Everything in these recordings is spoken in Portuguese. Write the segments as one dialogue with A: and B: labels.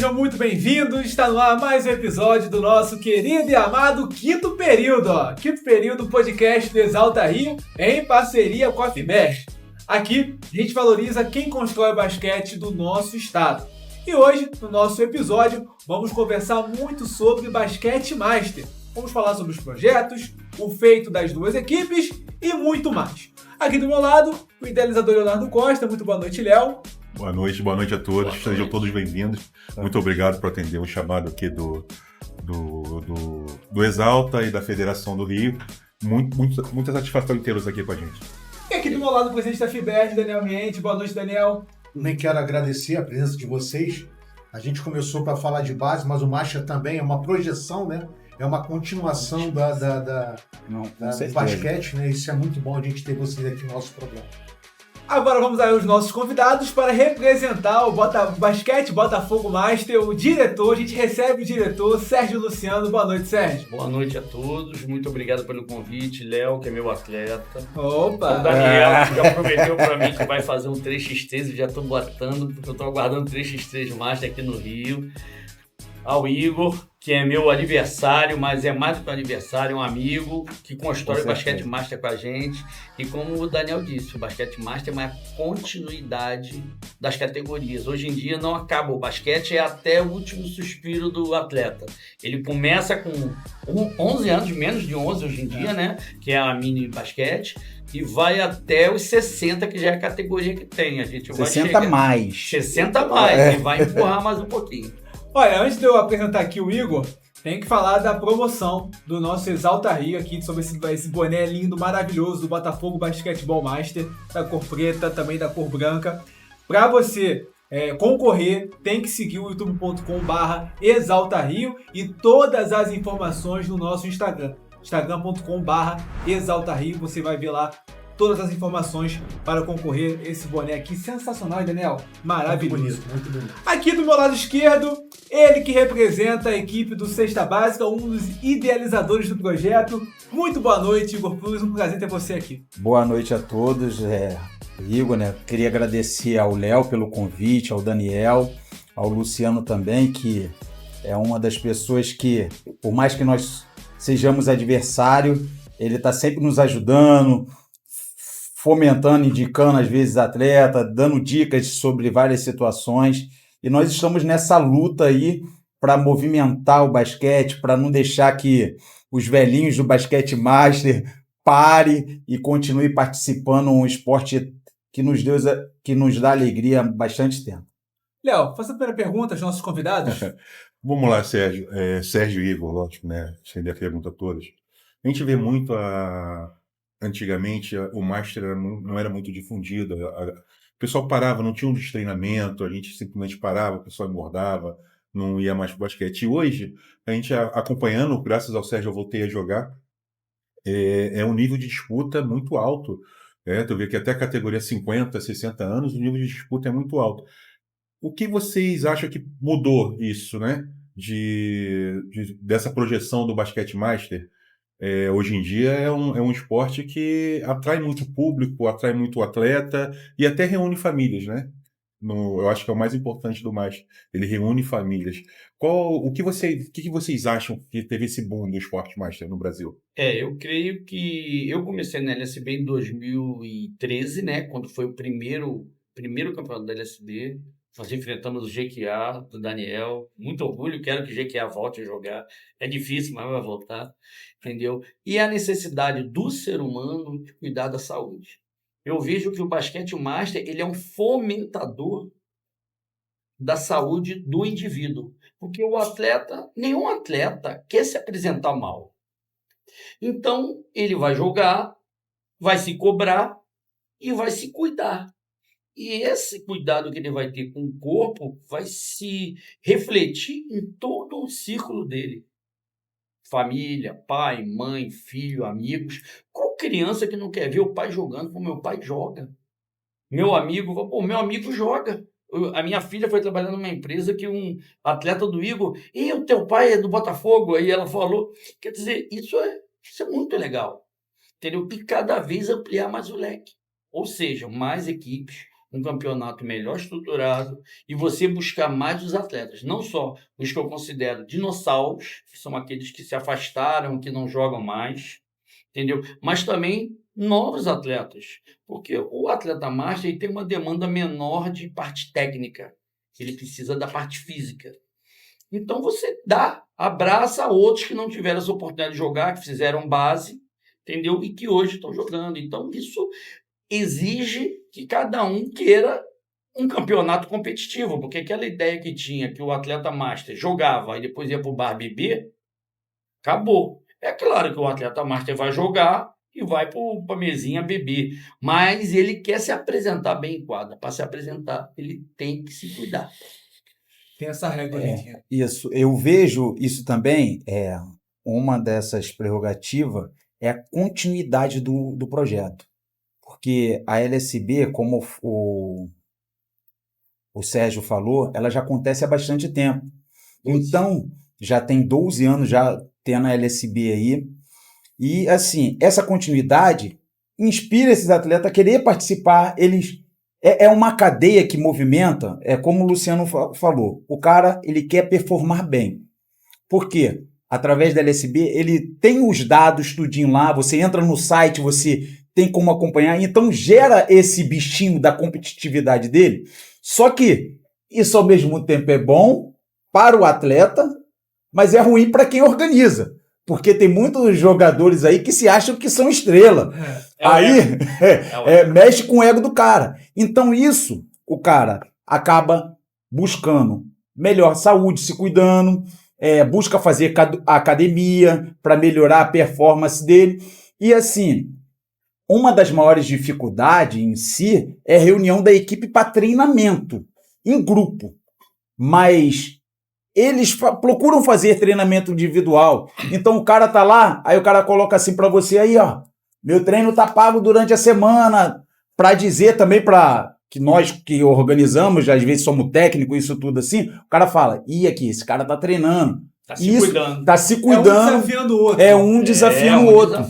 A: Sejam muito bem-vindos, está no ar mais um episódio do nosso querido e amado Quinto Período, Quinto Período, podcast do Exalta Rio, em parceria com a FIBEST. Aqui, a gente valoriza quem constrói o basquete do nosso estado. E hoje, no nosso episódio, vamos conversar muito sobre basquete master. Vamos falar sobre os projetos, o feito das duas equipes e muito mais. Aqui do meu lado, o idealizador Leonardo Costa. Muito boa noite, Léo.
B: Boa noite a todos, sejam todos bem-vindos. Muito obrigado por atender o chamado aqui do Exalta e da Federação do Rio. Muita satisfação em tê-los aqui com a gente.
A: E aqui do meu lado, o presidente da FIBEST, Daniel Miente. Boa noite, Daniel.
C: Nem quero agradecer a presença de vocês. A gente começou para falar de base, mas o Master também é uma projeção, né? É uma continuação do basquete, né? Isso é muito bom a gente ter vocês aqui no nosso programa.
A: Agora vamos aos nossos convidados para representar o Basquete Botafogo Master, o diretor. A gente recebe o diretor Sérgio Luciano. Boa noite, Sérgio.
D: Boa noite a todos, muito obrigado pelo convite. Léo, que é meu atleta.
A: Opa!
D: O Daniel, que já prometeu para mim que vai fazer um 3x3, eu já estou botando, porque eu estou aguardando 3x3 Master aqui no Rio. Ao Igor, que é meu aniversário, mas é mais do que um aniversário, é um amigo que constrói o Basquete Master com a gente. E como o Daniel disse, o Basquete Master é uma continuidade das categorias. Hoje em dia não acaba, o basquete é até o último suspiro do atleta. Ele começa com 11 anos, menos de 11 hoje em dia, né? Que é a mini basquete. E vai até os 60, que já é a categoria que tem. A gente vai
E: 60 mais.
D: 60 mais, e vai empurrar mais um pouquinho.
A: Olha, antes de eu apresentar aqui o Igor, tem que falar da promoção do nosso Exalta Rio aqui, sobre esse boné lindo, maravilhoso do Botafogo Basquetebol Master, da cor preta, também da cor branca. Para você concorrer, tem que seguir o youtube.com/exaltario e todas as informações no nosso Instagram, instagram.com/exaltario. Você vai ver lá todas as informações para concorrer esse boné aqui. Sensacional, hein, Daniel? Maravilhoso.
C: Muito bonito.
A: Aqui do meu lado esquerdo, ele que representa a equipe do Cesta Básica, um dos idealizadores do projeto. Muito boa noite, Igor Cruz. Um prazer ter você aqui.
E: Boa noite a todos. Igor, né? Queria agradecer ao Léo pelo convite, ao Daniel, ao Luciano também, que é uma das pessoas que, por mais que nós sejamos adversários, ele está sempre nos ajudando, fomentando, indicando às vezes atleta, dando dicas sobre várias situações, e nós estamos nessa luta aí para movimentar o basquete, para não deixar que os velhinhos do basquete master pare e continue participando um esporte que nos dá alegria há bastante tempo.
A: Léo, faça a primeira pergunta aos nossos convidados.
B: Vamos lá, Sérgio. Sérgio e Igor, lógico, né? Estender a pergunta a todos. A gente vê muito antigamente o Master não era muito difundido, o pessoal parava, não tinha um treinamento, a gente simplesmente parava, o pessoal engordava, não ia mais para o basquete. E hoje, a gente acompanhando, graças ao Sérgio eu voltei a jogar, é um nível de disputa muito alto. Tu vê que até a categoria 50, 60 anos, o nível de disputa é muito alto. O que vocês acham que mudou isso, né? Dessa projeção do basquete master? Hoje em dia é um esporte que atrai muito público, atrai muito atleta e até reúne famílias, né? Eu acho que é o mais importante do Master. Ele reúne famílias. O que vocês acham que teve esse boom do esporte Master no Brasil?
D: Eu creio que eu comecei na LSB em 2013, né? Quando foi o primeiro campeonato da LSB. Nós enfrentamos o GQA do Daniel. Muito orgulho, quero que o GQA volte a jogar. É difícil, mas vai voltar. Entendeu? E a necessidade do ser humano de cuidar da saúde. Eu vejo que o basquete master ele é um fomentador da saúde do indivíduo. Porque nenhum atleta quer se apresentar mal. Então, ele vai jogar, vai se cobrar e vai se cuidar. E esse cuidado que ele vai ter com o corpo vai se refletir em todo o círculo dele. Família, pai, mãe, filho, amigos. Qual criança que não quer ver o pai jogando como meu pai joga? Meu amigo joga. A minha filha foi trabalhar numa empresa que um atleta do Igor, e o teu pai é do Botafogo? Aí ela falou, quer dizer, isso é muito legal. Entendeu? E cada vez ampliar mais o leque. Ou seja, mais equipes, um campeonato melhor estruturado e você buscar mais os atletas, não só os que eu considero dinossauros, que são aqueles que se afastaram, que não jogam mais, entendeu? Mas também novos atletas, porque o atleta master ele tem uma demanda menor de parte técnica, ele precisa da parte física. Então você abraça outros que não tiveram essa oportunidade de jogar, que fizeram base, entendeu? E que hoje estão jogando. Então isso exige que cada um queira um campeonato competitivo, porque aquela ideia que tinha que o atleta master jogava e depois ia para o bar beber, acabou. É claro que o atleta master vai jogar e vai para a mesinha beber, mas ele quer se apresentar bem em quadra. Para se apresentar, ele tem que se cuidar.
A: Tem essa regra, Ritinho.
E: Isso, eu vejo isso também, uma dessas prerrogativas é a continuidade do projeto. Porque a LSB, como o Sérgio falou, ela já acontece há bastante tempo. Então, já tem 12 anos já tendo a LSB aí. E, assim, essa continuidade inspira esses atletas a querer participar. É uma cadeia que movimenta, como o Luciano falou. O cara, ele quer performar bem. Por quê? Através da LSB, ele tem os dados tudinho lá, você entra no site, você tem como acompanhar, então gera esse bichinho da competitividade dele. Só que isso, ao mesmo tempo, é bom para o atleta, mas é ruim para quem organiza. Porque tem muitos jogadores aí que se acham que são estrela. Mexe com o ego do cara. Então isso, o cara acaba buscando melhor saúde, se cuidando, busca fazer academia para melhorar a performance dele. E assim, uma das maiores dificuldades em si é a reunião da equipe para treinamento em grupo. Mas eles procuram fazer treinamento individual. Então o cara tá lá, aí o cara coloca assim para você aí, ó, meu treino tá pago durante a semana, para dizer também para que nós que organizamos, às vezes somos técnicos, isso tudo assim, o cara fala, aqui, esse cara tá treinando.
D: Tá se cuidando.
E: Tá se cuidando.
A: É um desafiando o outro.
E: É um desafiando o outro.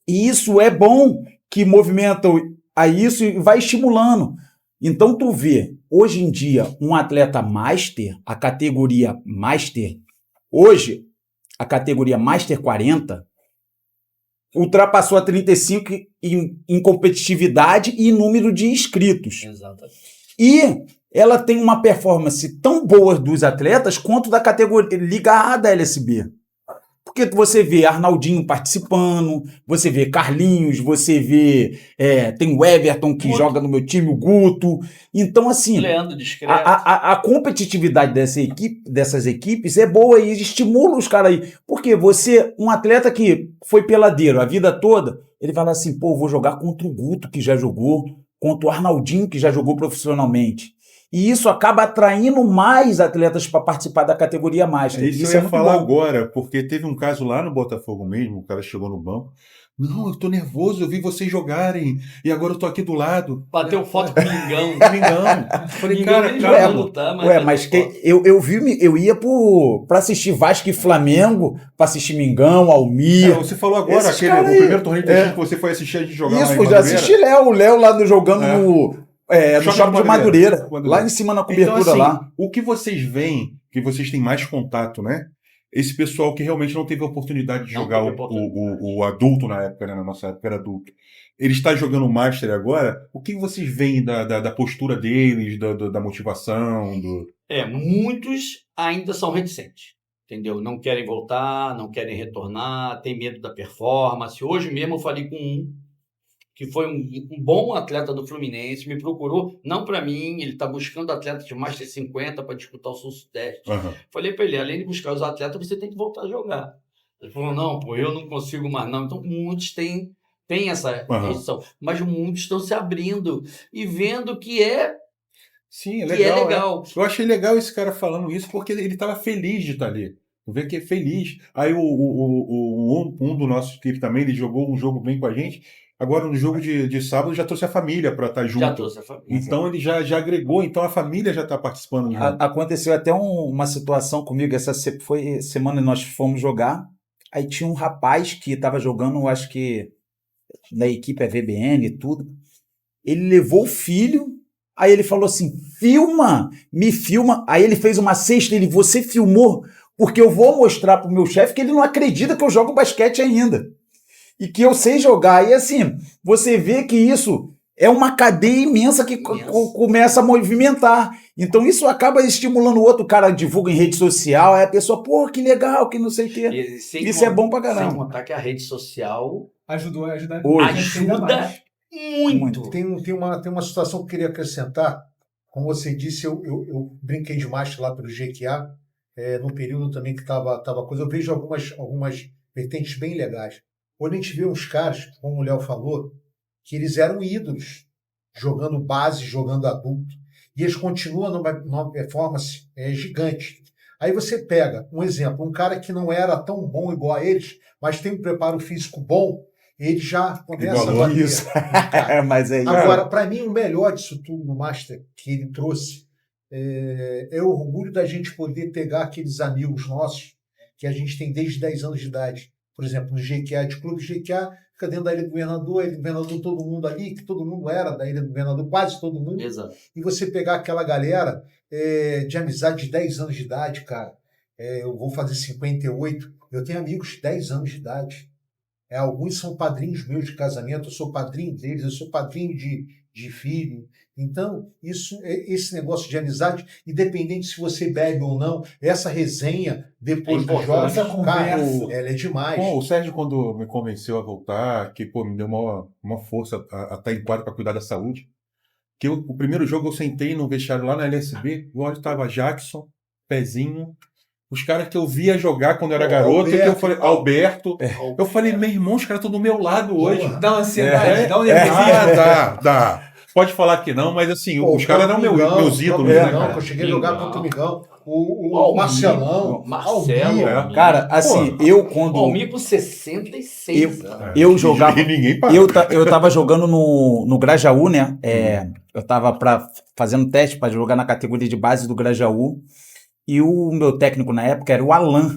E: E isso é bom que movimenta a isso e vai estimulando. Então tu vê, hoje em dia, um atleta master, a categoria master, hoje, a categoria master 40, ultrapassou a 35 em competitividade e número de inscritos.
D: Exatamente.
E: E ela tem uma performance tão boa dos atletas quanto da categoria Liga A da LSB. Porque você vê Arnaldinho participando, você vê Carlinhos, você vê... tem o Everton que joga no meu time, o Guto. Então, assim...
D: Leandro discreto.
E: A competitividade dessas equipes é boa e estimula os caras aí. Porque um atleta que foi peladeiro a vida toda, ele fala assim, vou jogar contra o Guto, que já jogou, contra o Arnaldinho, que já jogou profissionalmente. E isso acaba atraindo mais atletas para participar da categoria Master.
B: Isso eu ia falar agora, porque teve um caso lá no Botafogo mesmo, o cara chegou no banco. Não, eu tô nervoso, eu vi vocês jogarem e agora eu tô aqui do lado.
D: Bateu foto com o Mingão.
B: Falei, cara,
E: mas eu ia pra assistir Vasco e Flamengo, pra assistir Mingão, Almir.
B: Você falou agora, o primeiro torneio que você foi assistir a gente jogar
E: isso,
B: lá em
E: já assisti o Léo lá jogando no Shopping de Madureira, lá em cima na cobertura
B: então, assim,
E: lá.
B: O que vocês veem, que vocês têm mais contato, né? Esse pessoal que realmente não teve a oportunidade de jogar o adulto na época, né? Na nossa época era adulto. Ele está jogando Master agora. O que vocês veem da postura deles, da motivação?
D: Muitos ainda são reticentes, entendeu? Não querem voltar, não querem retornar, tem medo da performance. Hoje mesmo eu falei com um que foi um bom atleta do Fluminense, me procurou, não para mim, ele está buscando atletas de Master 50 para disputar o Sul-Sudeste.
B: Uhum.
D: Falei para ele, além de buscar os atletas, você tem que voltar a jogar. Ele falou, não, eu não consigo mais não. Então, muitos têm essa restrição, mas muitos estão se abrindo e vendo que
B: Sim, é
D: que
B: legal.
D: é legal.
B: Eu achei legal esse cara falando isso, porque ele estava feliz de estar ali. Vê que é feliz. Aí um do nosso equipe também, ele jogou um jogo bem com a gente. Agora, no jogo de sábado, já trouxe a família para estar junto.
D: Já trouxe a família.
B: Então, ele já agregou. Então, a família já está participando.
E: Aconteceu até uma situação comigo. Foi semana nós fomos jogar. Aí tinha um rapaz que estava jogando, acho que na equipe VBN e tudo. Ele levou o filho Aí ele falou assim, me filma. Aí ele fez uma cesta, você filmou, porque eu vou mostrar pro meu chefe que ele não acredita que eu jogo basquete ainda. E que eu sei jogar. E assim, você vê que isso é uma cadeia imensa que começa a movimentar. Então isso acaba estimulando o outro cara, divulga em rede social, aí a pessoa, pô, que legal, que não sei o quê. Isso é bom pra caramba.
D: Sem contar que a rede social
A: ajuda
D: ajuda muito.
C: Tem uma situação que eu queria acrescentar. Como você disse, eu brinquei de master lá pelo GQA, no período também que tava coisa. Eu vejo algumas vertentes bem legais. Quando a gente vê uns caras, como o Léo falou, que eles eram ídolos, jogando base, jogando adulto, e eles continuam numa performance gigante. Aí você pega um exemplo, um cara que não era tão bom igual a eles, mas tem um preparo físico bom, ele já começa a bater.
E: Isso. Mas aí,
C: agora, para mim, o melhor disso tudo no Master que ele trouxe é o orgulho da gente poder pegar aqueles amigos nossos que a gente tem desde 10 anos de idade. Por exemplo, no GQA de clube, GQA fica dentro da Ilha do Governador, todo mundo ali, que todo mundo era da Ilha do Governador, quase todo mundo.
D: Exato.
C: E você pegar aquela galera de amizade de 10 anos de idade, cara. Eu vou fazer 58, eu tenho amigos de 10 anos de idade. Alguns são padrinhos meus de casamento, eu sou padrinho deles, eu sou padrinho de filho. Então, esse negócio de amizade, independente se você bebe ou não, essa resenha depois dos jogos, cara, ela é demais.
B: Bom, o Sérgio, quando me convenceu a voltar, que me deu uma força a estar em quadro para cuidar da saúde, que o primeiro jogo eu sentei no vestiário lá na LSB, o olho estava Jackson, Pezinho, os caras que eu via jogar quando eu era garoto, que eu falei, Alberto. Eu falei, meu irmão, os caras estão do meu lado hoje.
A: Dá uma ansiedade, dá um nervosinho.
B: Dá. Pode falar que não, mas assim, os caras eram meus ídolos, né, cara?
C: Eu cheguei a jogar contra o Migão. O Marcelão.
D: Marcelo.
E: Cara, assim, quando...
D: O Almir com 66 anos.
E: Eu jogava...
B: Ninguém
E: eu tava jogando no Grajaú, né? Eu tava fazendo teste para jogar na categoria de base do Grajaú. E o meu técnico na época era o Alan.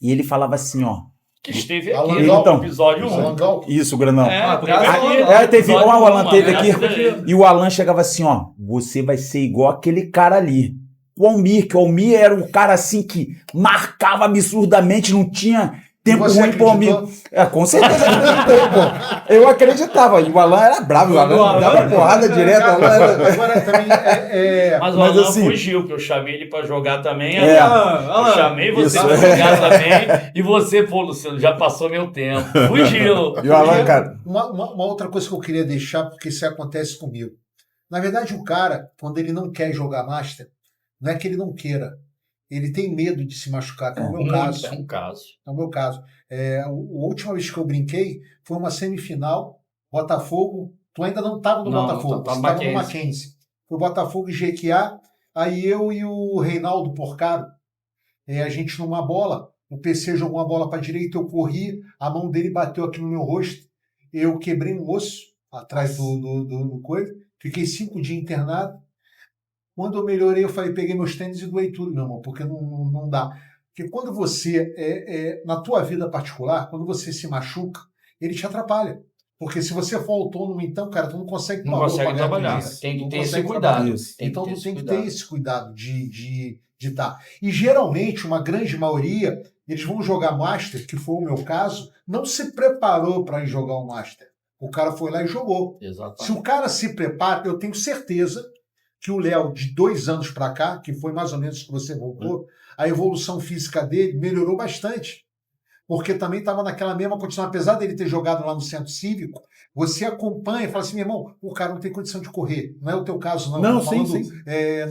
E: E ele falava assim, ó...
D: Que esteve aqui no episódio 1.
E: Isso, o grandão.
D: Teve
E: o Alan teve aqui. E o Alan chegava assim, ó, você vai ser igual aquele cara ali. O Almir, que o Almir era um cara assim que marcava absurdamente, não tinha tempo ruim pro Almir. Com certeza eu acreditava. E o Alan era bravo, o Alan dava porrada direto.
C: Agora também
D: Mas o Alan assim, fugiu, que eu chamei ele pra jogar também. Eu chamei você pra jogar também. E você, pô, Luciano, já passou meu tempo. Fugiu.
E: E o Alan, cara...
C: Uma outra coisa que eu queria deixar, porque isso acontece comigo. Na verdade, o cara, quando ele não quer jogar Master, não é que ele não queira. Ele tem medo de se machucar, que é o meu caso.
D: É um caso.
C: É o meu caso. A última vez que eu brinquei foi uma semifinal, Botafogo. Tu ainda não estava no Botafogo, você estava no Mackenzie. Foi Botafogo e GQA. Aí eu e o Reinaldo Porcaro, a gente numa bola, o PC jogou uma bola para a direita, eu corri, a mão dele bateu aqui no meu rosto, eu quebrei um osso atrás do coisa, fiquei 5 dias internado. Quando eu melhorei, eu falei, peguei meus tênis e doei tudo, meu irmão, porque não dá. Porque quando você, na tua vida particular, quando você se machuca, ele te atrapalha. Porque se você for autônomo, então, cara, tu não consegue
D: trabalhar. Tem que ter esse cuidado.
C: Então, tu tem que ter esse cuidado de estar. E, geralmente, uma grande maioria, eles vão jogar Master, que foi o meu caso, não se preparou para ir jogar o Master. O cara foi lá e jogou.
D: Exatamente.
C: Se o cara se prepara, eu tenho certeza que o Léo, de 2 anos para cá, que foi mais ou menos que você voltou, a evolução física dele melhorou bastante. Porque também estava naquela mesma condição, apesar dele ter jogado lá no centro cívico, você acompanha e fala assim, meu irmão, o cara não tem condição de correr. Não é o teu caso, não.
B: Não,
C: falando,
B: sim.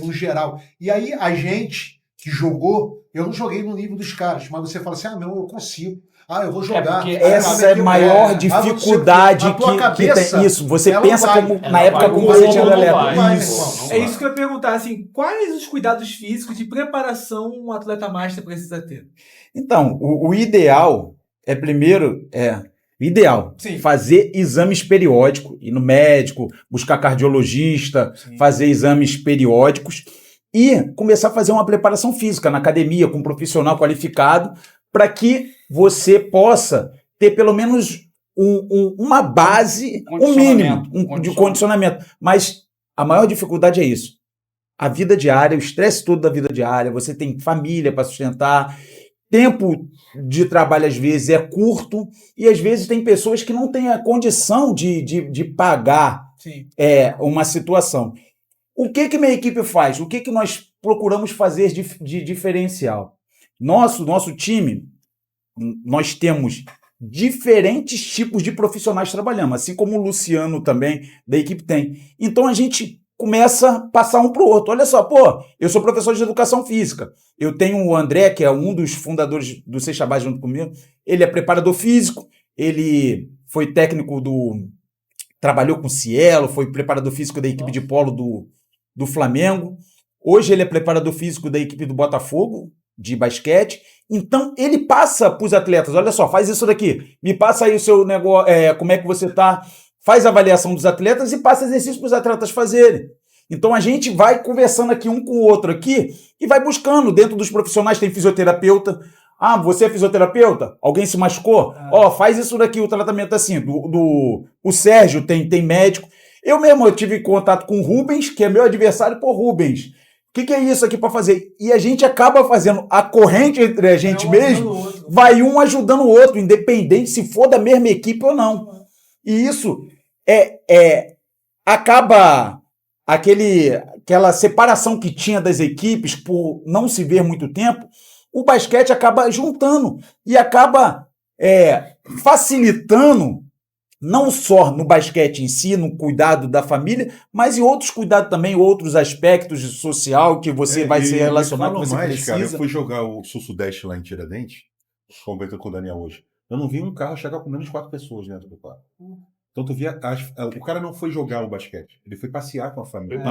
C: No geral. E aí, a gente que jogou, eu não joguei no nível dos caras, mas você fala assim, não, eu consigo. Eu vou jogar.
E: Essa é a maior dificuldade que tem. Isso, você pensa como na época como você tinha atleta.
A: É isso que eu ia perguntar, assim, quais os cuidados físicos de preparação um atleta master precisa ter?
E: Então, o ideal fazer exames periódicos, ir no médico, buscar cardiologista, fazer exames periódicos e começar a fazer uma preparação física na academia com um profissional qualificado para que você possa ter pelo menos uma base, um mínimo de condicionamento. Mas a maior dificuldade é isso. A vida diária, o estresse todo da vida diária, você tem família para sustentar, tempo de trabalho às vezes é curto e às vezes tem pessoas que não têm a condição de pagar uma situação. O que minha equipe faz? O que nós procuramos fazer de diferencial? Nosso time, nós temos diferentes tipos de profissionais trabalhando, assim como o Luciano também da equipe tem. Então a gente começa a passar um para o outro. Olha só, eu sou professor de educação física. Eu tenho o André, que é um dos fundadores do Seixabás junto comigo. Ele é preparador físico, ele foi técnico trabalhou com o Cielo, foi preparador físico da equipe de polo do Flamengo. Hoje ele é preparador físico da equipe do Botafogo, de basquete. Então ele passa para os atletas, olha só, faz isso daqui, me passa aí o seu negócio, como é que você está, faz a avaliação dos atletas e passa exercício para os atletas fazerem. Então a gente vai conversando aqui um com o outro aqui e vai buscando. Dentro dos profissionais tem fisioterapeuta. Ah, você é fisioterapeuta? Alguém se machucou? Faz isso daqui, o tratamento assim. O Sérgio tem médico. Eu tive contato com o Rubens, que é meu adversário. Rubens, o que é isso aqui para fazer? E a gente acaba fazendo a corrente entre a gente mesmo, vai um ajudando o outro, independente se for da mesma equipe ou não. E isso acaba aquela separação que tinha das equipes por não se ver muito tempo. O basquete acaba juntando e acaba facilitando, não só no basquete em si, no cuidado da família, mas em outros cuidados também, outros aspectos de social que você vai se relacionar com você precisa.
B: Cara, eu fui jogar o Sul-Sudeste lá em Tiradentes, conversando com o Daniel hoje. Eu não vi um carro chegar com menos de 4 pessoas dentro do carro. Então tu via, o cara não foi jogar o basquete, ele foi passear com a família.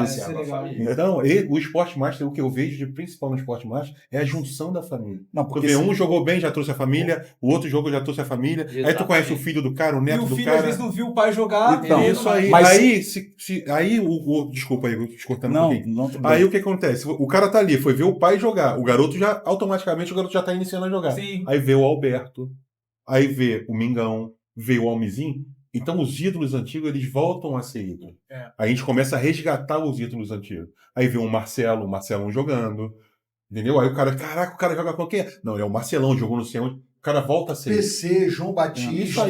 B: Então, o Sport Master, o que eu vejo de principal no Sport Master é a junção da família. Não, porque um jogou bem, já trouxe a família, o outro jogou, já trouxe a família. Exatamente. Aí tu conhece o filho do cara, o neto do cara. E o filho
A: às vezes não viu o pai jogar.
B: Então, isso aí. Mas desculpa aí, cortando um pouquinho. Aí o que acontece? O cara tá ali, foi ver o pai jogar. O garoto já, automaticamente, o garoto já tá iniciando a jogar.
A: Sim.
B: Aí vê o Alberto, aí vê o Mingão, vê o Almizinho. Então, os ídolos antigos, eles voltam a ser ídolos. A gente começa a resgatar os ídolos antigos. Aí vem o Marcelão jogando, entendeu? Aí o cara, caraca, o cara joga com quem? Não, é o Marcelão, jogou no centro. O cara volta a ser
C: PC, João Batista,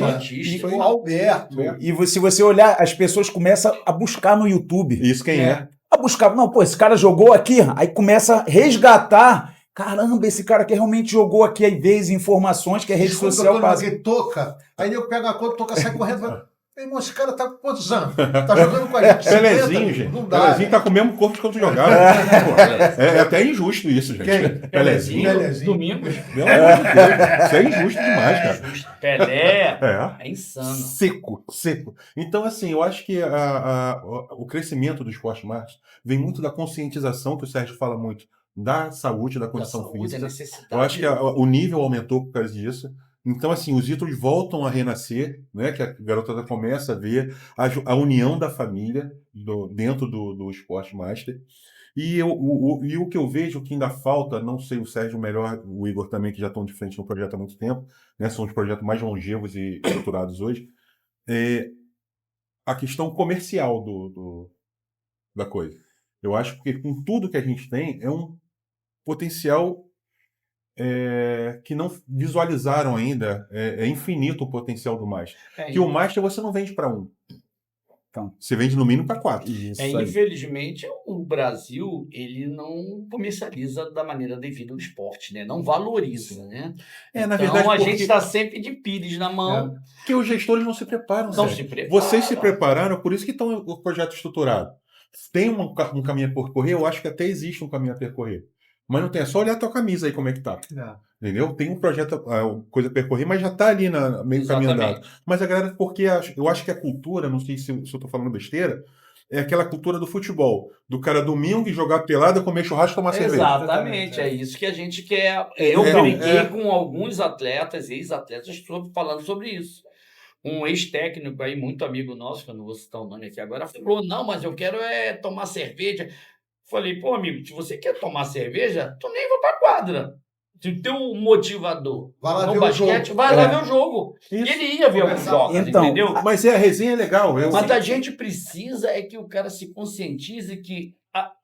C: o Alberto.
E: E se você olhar, as pessoas começam a buscar no YouTube.
B: Isso quem é?
E: A buscar, não, esse cara jogou aqui, aí começa a resgatar. Caramba, esse cara que realmente jogou aqui, aí vê as informações que a rede social passa.
C: Toca, aí eu pego a conta, toca, sai correndo. Meu irmão, esse cara tá com quantos anos? Tá jogando com a gente.
B: Pelezinho, gente. Não dá. Pelezinho tá com o mesmo corpo de quando jogava. É até injusto isso, gente. Quem? Pelezinho.
D: Domingo.
B: Meu amor de Deus. Isso é injusto demais, cara.
D: Pelé é insano.
B: Seco. Então, assim, eu acho que o crescimento do esporte marketing vem muito da conscientização, que o Sérgio fala muito, da saúde, da condição física. Eu acho que o nível aumentou por causa disso. Então, assim, os ídolos voltam a renascer, né? Que a garotada começa a ver a união da família dentro do Sport Master. E o que eu vejo que ainda falta, não sei, o Sérgio melhor, o Igor também, que já estão de frente no projeto há muito tempo, né? São os projetos mais longevos e estruturados hoje, a questão comercial da coisa. Eu acho que com tudo que a gente tem, é um potencial que não visualizaram ainda. É infinito o potencial do Master. Que o Master você não vende para um. Então, você vende no mínimo para 4.
D: Infelizmente, o Brasil ele não comercializa da maneira devida o esporte, né? Não valoriza, né?
B: Na verdade,
D: a gente está sempre de pires na mão.
B: Porque os gestores não se preparam. Vocês se prepararam, por isso que estão o projeto estruturado. Tem um caminho a percorrer, eu acho que até existe um caminho a percorrer. Mas não tem, é só olhar a tua camisa aí como é que tá. Entendeu? Tem um projeto, coisa a percorrer, mas já tá ali meio caminho andado. Mas a galera, porque eu acho que a cultura, não sei se eu tô falando besteira, é aquela cultura do futebol. Do cara domingo jogar pelada, comer churrasco e tomar cerveja.
D: Exatamente, é isso que a gente quer. Eu brinquei com alguns atletas, ex-atletas, falando sobre isso. Um ex-técnico aí, muito amigo nosso, que eu não vou citar o nome aqui agora, falou, não, mas eu quero tomar cerveja. Falei, pô, amigo, se você quer tomar cerveja, tu nem vai pra quadra. Se tem um motivador
C: vai lá
D: no
C: ver
D: basquete,
C: o jogo.
D: vai lá ver o jogo.
B: Isso.
D: Ele ia ver alguns jogos,
E: Então,
D: entendeu?
B: Mas a resenha é legal.
D: Mas a gente precisa é que o cara se conscientize que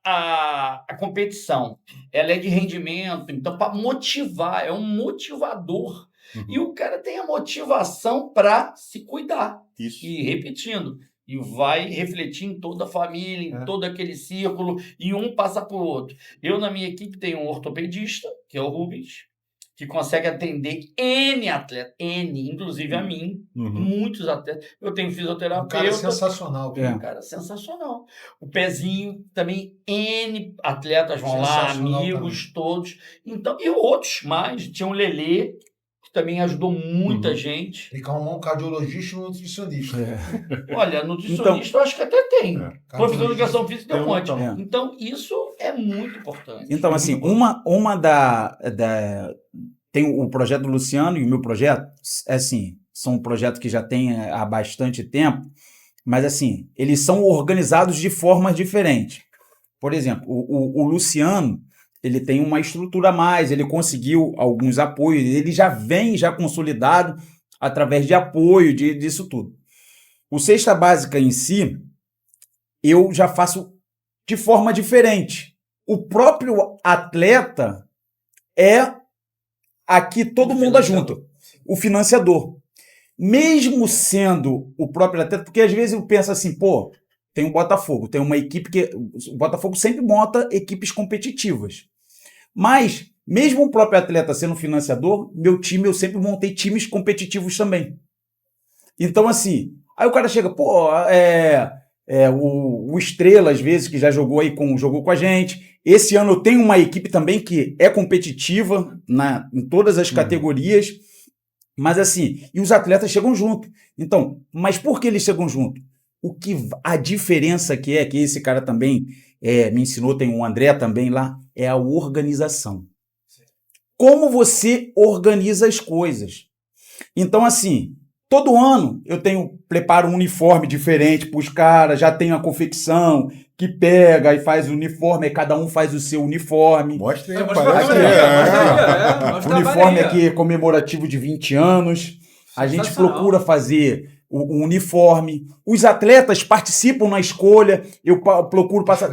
D: a competição ela é de rendimento, então para motivar, é um motivador. E o cara tem a motivação para se cuidar.
B: Isso.
D: E repetindo, e vai refletir em toda a família, em todo aquele círculo, e um passa para o outro. Eu, na minha equipe, tenho um ortopedista, que é o Rubens, que consegue atender N atletas, inclusive a mim, muitos atletas. Eu tenho fisioterapeuta.
C: Um cara sensacional.
D: Um cara sensacional. O Pezinho, também N atletas vão lá, amigos também. Todos. Então, e outros mais. Tinha um Lelê, que também ajudou muita gente.
C: Tem que arrumar um cardiologista e um nutricionista.
D: Olha, nutricionista então, eu acho que até tem. Professor de educação física tem um monte. Então, isso é muito importante.
E: Então, assim, uma tem o projeto do Luciano e o meu projeto, assim, são projetos que já tem há bastante tempo, mas, assim, eles são organizados de formas diferentes. Por exemplo, o Luciano, ele tem uma estrutura a mais, ele conseguiu alguns apoios, ele já vem consolidado através de apoio, disso tudo. O Cesta Básica em si, eu já faço de forma diferente. O próprio atleta aqui todo mundo junto, o financiador. Mesmo sendo o próprio atleta, porque às vezes eu penso assim, pô, tem o Botafogo, tem uma equipe que... O Botafogo sempre monta equipes competitivas. Mas, mesmo o próprio atleta sendo financiador, meu time, eu sempre montei times competitivos também. Então, assim, aí o cara chega, pô, o Estrela, às vezes, que já jogou com a gente. Esse ano eu tenho uma equipe também que é competitiva em todas as categorias. Mas assim, e os atletas chegam junto. Então, mas por que eles chegam junto? A diferença que esse cara também me ensinou, tem um André também lá, é a organização. Como você organiza as coisas. Então, assim, todo ano eu preparo um uniforme diferente para os caras, já tenho a confecção, que pega e faz o uniforme, aí cada um faz o seu uniforme.
B: Mostra aí,
E: o uniforme aqui é comemorativo de 20 anos. A gente procura fazer o uniforme. Os atletas participam na escolha. Eu procuro passar...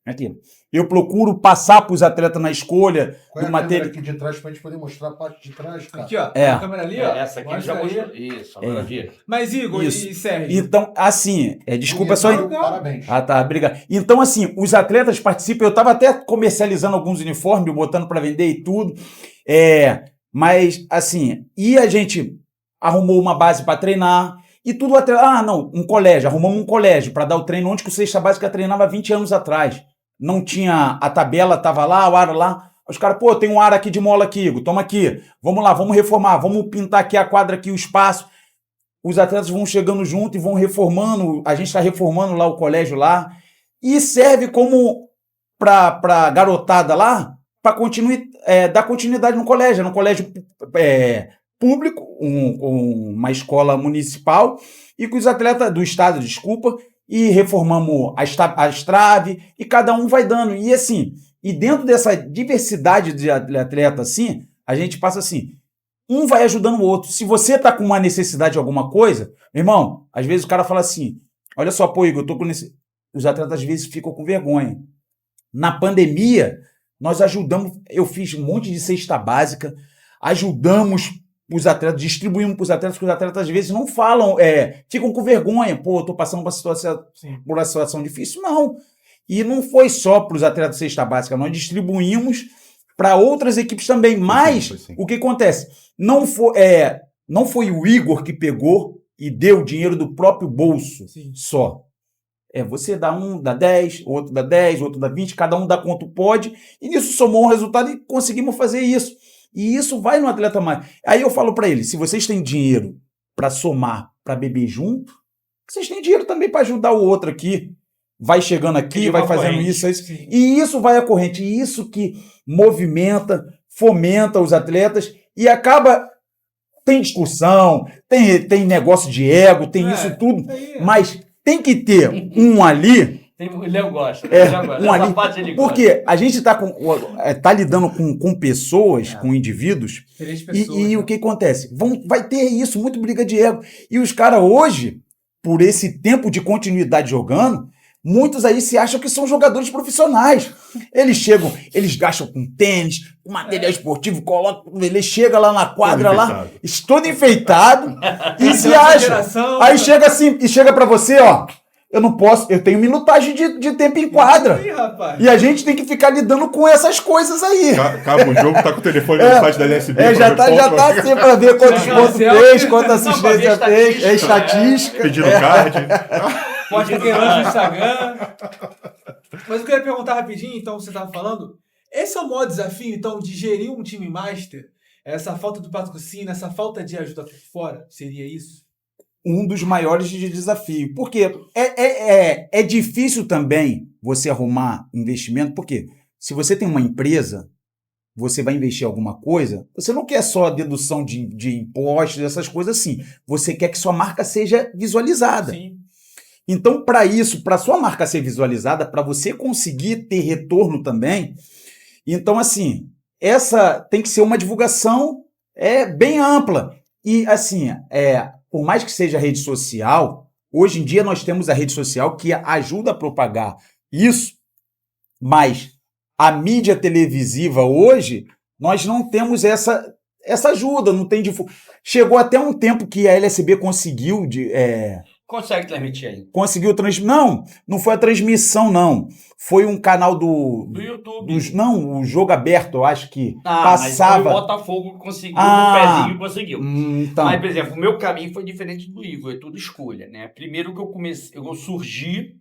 E: Aqui. Eu procuro passar para os atletas na escolha
C: do material aqui de trás para a gente poder mostrar a parte de trás, cara.
A: Aqui, ó. A câmera ali, ó.
D: Essa aqui já mostrou. Isso, agora vira.
A: Mas, Igor e Sérgio.
E: Então, assim, desculpa só.
C: Parabéns.
E: Ah, tá, obrigado. Então, assim, os atletas participam. Eu estava até comercializando alguns uniformes, botando para vender e tudo. Mas, assim, e a gente arrumou uma base para treinar. E tudo atrelado. Não, um colégio. Arrumamos um colégio para dar o treino onde que o Cesta Básica treinava 20 anos atrás. Não tinha a tabela, tava lá, o aro lá. Os caras, pô, tem um aro aqui de mola aqui, Igor, toma aqui. Vamos lá, vamos reformar, vamos pintar aqui a quadra, aqui o espaço. Os atletas vão chegando junto e vão reformando. A gente está reformando lá o colégio lá. E serve como para garotada lá, para dar continuidade no colégio. No colégio público, uma escola municipal, e com os atletas do estado, e reformamos as traves, e cada um vai dando. E assim, e dentro dessa diversidade de atleta, assim, a gente passa assim, um vai ajudando o outro. Se você tá com uma necessidade de alguma coisa, meu irmão, às vezes o cara fala assim, olha só, pô, Igor, eu tô com os atletas às vezes ficam com vergonha. Na pandemia, nós ajudamos, eu fiz um monte de cesta básica, ajudamos os atletas, distribuímos para os atletas, porque os atletas às vezes não falam, ficam com vergonha, pô, eu tô passando por uma situação difícil, não. E não foi só para os atletas de cesta básica, nós distribuímos para outras equipes também, mas o que acontece? Não foi o Igor que pegou e deu o dinheiro do próprio bolso só. Você dá 10, outro dá 10, outro dá 20, cada um dá quanto pode, e nisso somou um resultado e conseguimos fazer isso. E isso vai no atleta mais. Aí eu falo para ele, se vocês têm dinheiro para somar, para beber junto, vocês têm dinheiro também para ajudar o outro aqui. Vai chegando aqui, vai fazendo isso. E isso vai à corrente. E isso que movimenta, fomenta os atletas e acaba... Tem discussão, tem negócio de ego, tem isso tudo, mas tem que ter um ali
D: O Léo gosta.
E: Essa parte ele gosta. Porque a gente tá lidando com pessoas, com indivíduos, e o que acontece? Vai ter isso, muito briga de ego. E os caras hoje, por esse tempo de continuidade jogando, muitos aí se acham que são jogadores profissionais. Eles chegam, eles gastam com tênis, com material esportivo, ele chega lá na quadra, todo enfeitado, e se acha. Aí chega assim, e chega pra você, ó. Eu não posso, eu tenho minutagem de tempo em quadra. E a gente tem que ficar lidando com essas coisas aí.
B: Acaba o jogo, tá com o telefone no site da LSB.
E: Já tá assim pra ver quantos pontos fez, quanta assistência fez, estatística.
B: Pedindo card.
A: Posta que lança no Instagram. Mas eu queria perguntar rapidinho, então, você estava falando. Esse é o maior desafio, então, de gerir um time master? Essa falta do patrocínio, essa falta de ajuda por fora? Seria isso?
E: Um dos maiores de desafio. Porque é difícil também você arrumar investimento, porque se você tem uma empresa, você vai investir em alguma coisa, você não quer só a dedução de impostos, essas coisas assim. Você quer que sua marca seja visualizada.
A: Sim.
E: Então, para isso, para sua marca ser visualizada, para você conseguir ter retorno também, então, assim, essa tem que ser uma divulgação bem ampla. E, assim, por mais que seja rede social, hoje em dia nós temos a rede social que ajuda a propagar isso, mas a mídia televisiva hoje, nós não temos essa ajuda, não tem Chegou até um tempo que a LSB conseguiu
D: Consegue transmitir aí?
E: Conseguiu transmitir. Não foi a transmissão, não. Foi um canal do
D: YouTube.
E: O Jogo Aberto, eu acho que passava.
D: Mas foi o Botafogo que conseguiu, o pezinho conseguiu.
E: Então.
D: Mas, por exemplo, o meu caminho foi diferente do Igor, é tudo escolha, né? Primeiro que eu surgi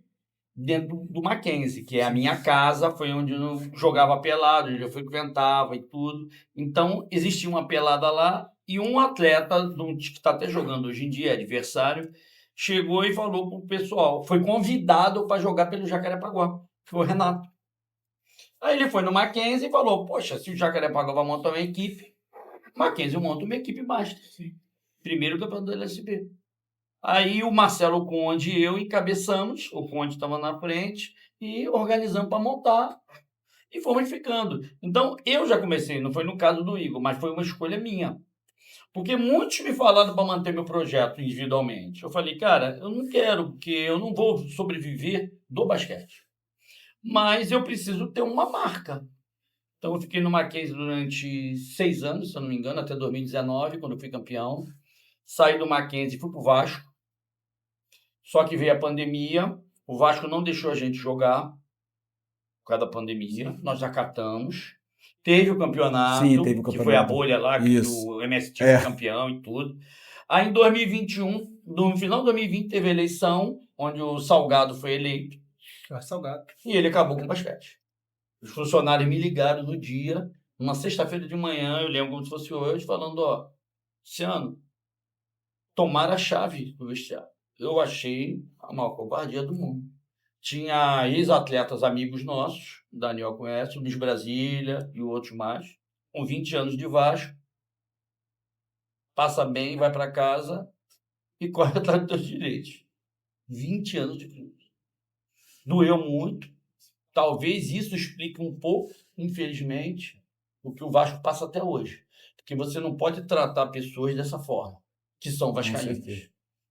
D: dentro do Mackenzie, que é a minha casa, foi onde eu jogava pelado, onde eu frequentava e tudo. Então, existia uma pelada lá e um atleta, que está até jogando hoje em dia, adversário, chegou e falou pro pessoal, foi convidado para jogar pelo Jacarepaguá, foi o Renato. Aí ele foi no Mackenzie e falou, poxa, se o Jacarepaguá vai montar uma equipe, Mackenzie monta uma equipe master. Primeiro campeonato da LSB. Aí o Marcelo Conde e eu encabeçamos, o Conde estava na frente, e organizamos para montar, e fomos ficando. Então, eu já comecei, não foi no caso do Igor, mas foi uma escolha minha. Porque muitos me falaram para manter meu projeto individualmente. Eu falei, cara, eu não quero, porque eu não vou sobreviver do basquete. Mas eu preciso ter uma marca. Então, eu fiquei no Mackenzie durante 6 anos, se eu não me engano, até 2019, quando eu fui campeão. Saí do Mackenzie e fui para o Vasco. Só que veio a pandemia. O Vasco não deixou a gente jogar por causa da pandemia. Nós acatamos. Teve o campeonato, que foi a bolha lá, que o MST foi campeão e tudo. Aí, em 2021, no final de 2020, teve a eleição, onde o Salgado foi eleito.
A: Salgado.
D: E ele acabou com o basquete. Os funcionários me ligaram no dia, numa sexta-feira de manhã, eu lembro como se fosse hoje, falando, Luciano, tomaram a chave do vestiário. Eu achei a maior covardia do mundo. Tinha ex-atletas amigos nossos, o Daniel conhece, o Luiz Brasília e outros mais, com 20 anos de Vasco, passa bem, vai para casa e corre atrás dos seus direitos. 20 anos de clube. Doeu muito. Talvez isso explique um pouco, infelizmente, o que o Vasco passa até hoje. Porque você não pode tratar pessoas dessa forma, que são vascaínos.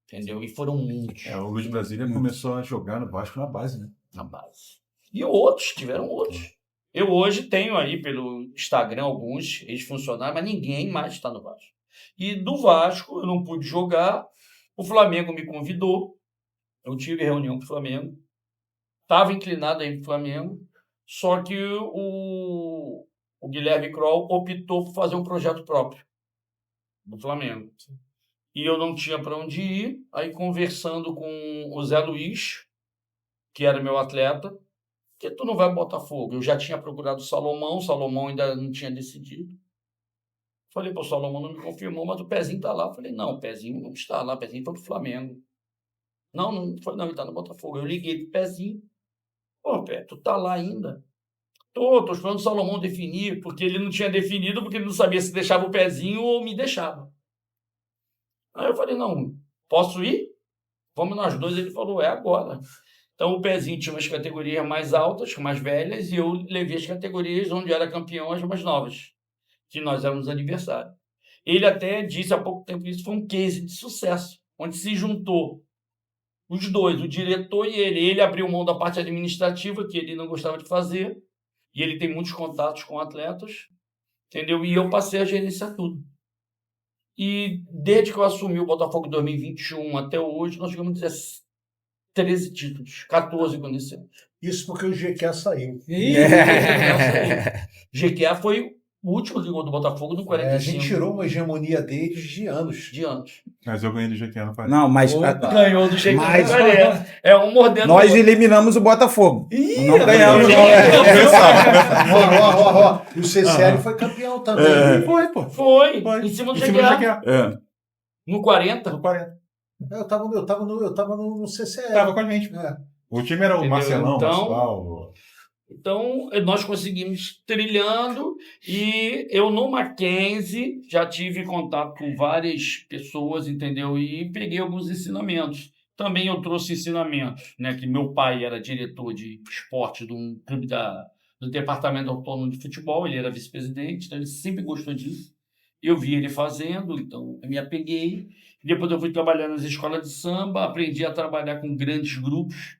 D: Entendeu? E foram muitos.
B: O Luiz Brasília começou a jogar no Vasco na base, né?
D: Na base. E outros, tiveram outros. Eu hoje tenho aí pelo Instagram alguns ex-funcionários, mas ninguém mais está no Vasco. E do Vasco eu não pude jogar, o Flamengo me convidou, eu tive reunião com o Flamengo, estava inclinado aí para o Flamengo, só que o Guilherme Kroll optou por fazer um projeto próprio do Flamengo. E eu não tinha para onde ir, aí conversando com o Zé Luiz, que era meu atleta, que tu não vai botar fogo. Eu já tinha procurado o Salomão ainda não tinha decidido. Falei, o Salomão não me confirmou, mas o Pezinho tá lá. Falei, não, o Pezinho não está lá, o Pezinho foi pro Flamengo. Não, ele tá no Botafogo. Eu liguei pro Pezinho. Pô, Pé, tu tá lá ainda? Tô esperando o Salomão definir, porque ele não tinha definido, porque ele não sabia se deixava o Pezinho ou me deixava. Aí eu falei, não, posso ir? Vamos nós dois. Ele falou, agora. Então o Pezinho tinha umas categorias mais altas, mais velhas, e eu levei as categorias onde era campeão as mais novas, que nós éramos adversários. Ele até disse há pouco tempo que isso foi um case de sucesso, onde se juntou os dois, o diretor e ele. Ele abriu mão da parte administrativa, que ele não gostava de fazer, e ele tem muitos contatos com atletas, entendeu? E eu passei a gerenciar tudo. E desde que eu assumi o Botafogo em 2021 até hoje, nós chegamos a 13 títulos, 14 quando esse ano.
C: Isso porque o GQ saiu.
D: GQ foi o último gol do Botafogo no 45.
C: A gente tirou uma hegemonia deles de anos.
B: Mas eu ganhei do GQ no passado.
E: Não, mas
D: ganhou do GQ.
E: Mas-
D: É um mordendo.
E: nós eliminamos o Botafogo. Não ganhamos.
C: Ó. E o CCL foi campeão também.
B: Foi, pô.
D: Foi,
B: Foi.
D: em cima do
B: Em cima do
D: GQ.
B: GQ.
D: No 40.
B: No 40.
C: Eu tava no CCL.
B: Tava com a gente.
C: É.
B: O time era o
D: Entendeu?
B: Marcelão,
D: Então-
B: Marcelau.
D: Então, nós conseguimos trilhando, e eu no Mackenzie já tive contato com várias pessoas, entendeu? E peguei alguns ensinamentos. Também eu trouxe ensinamentos, né? Que meu pai era diretor de esporte de um clube do Departamento Autônomo de Futebol, ele era vice-presidente, então ele sempre gostou disso. Eu vi ele fazendo, então eu me apeguei. Depois eu fui trabalhar nas escolas de samba, aprendi a trabalhar com grandes grupos.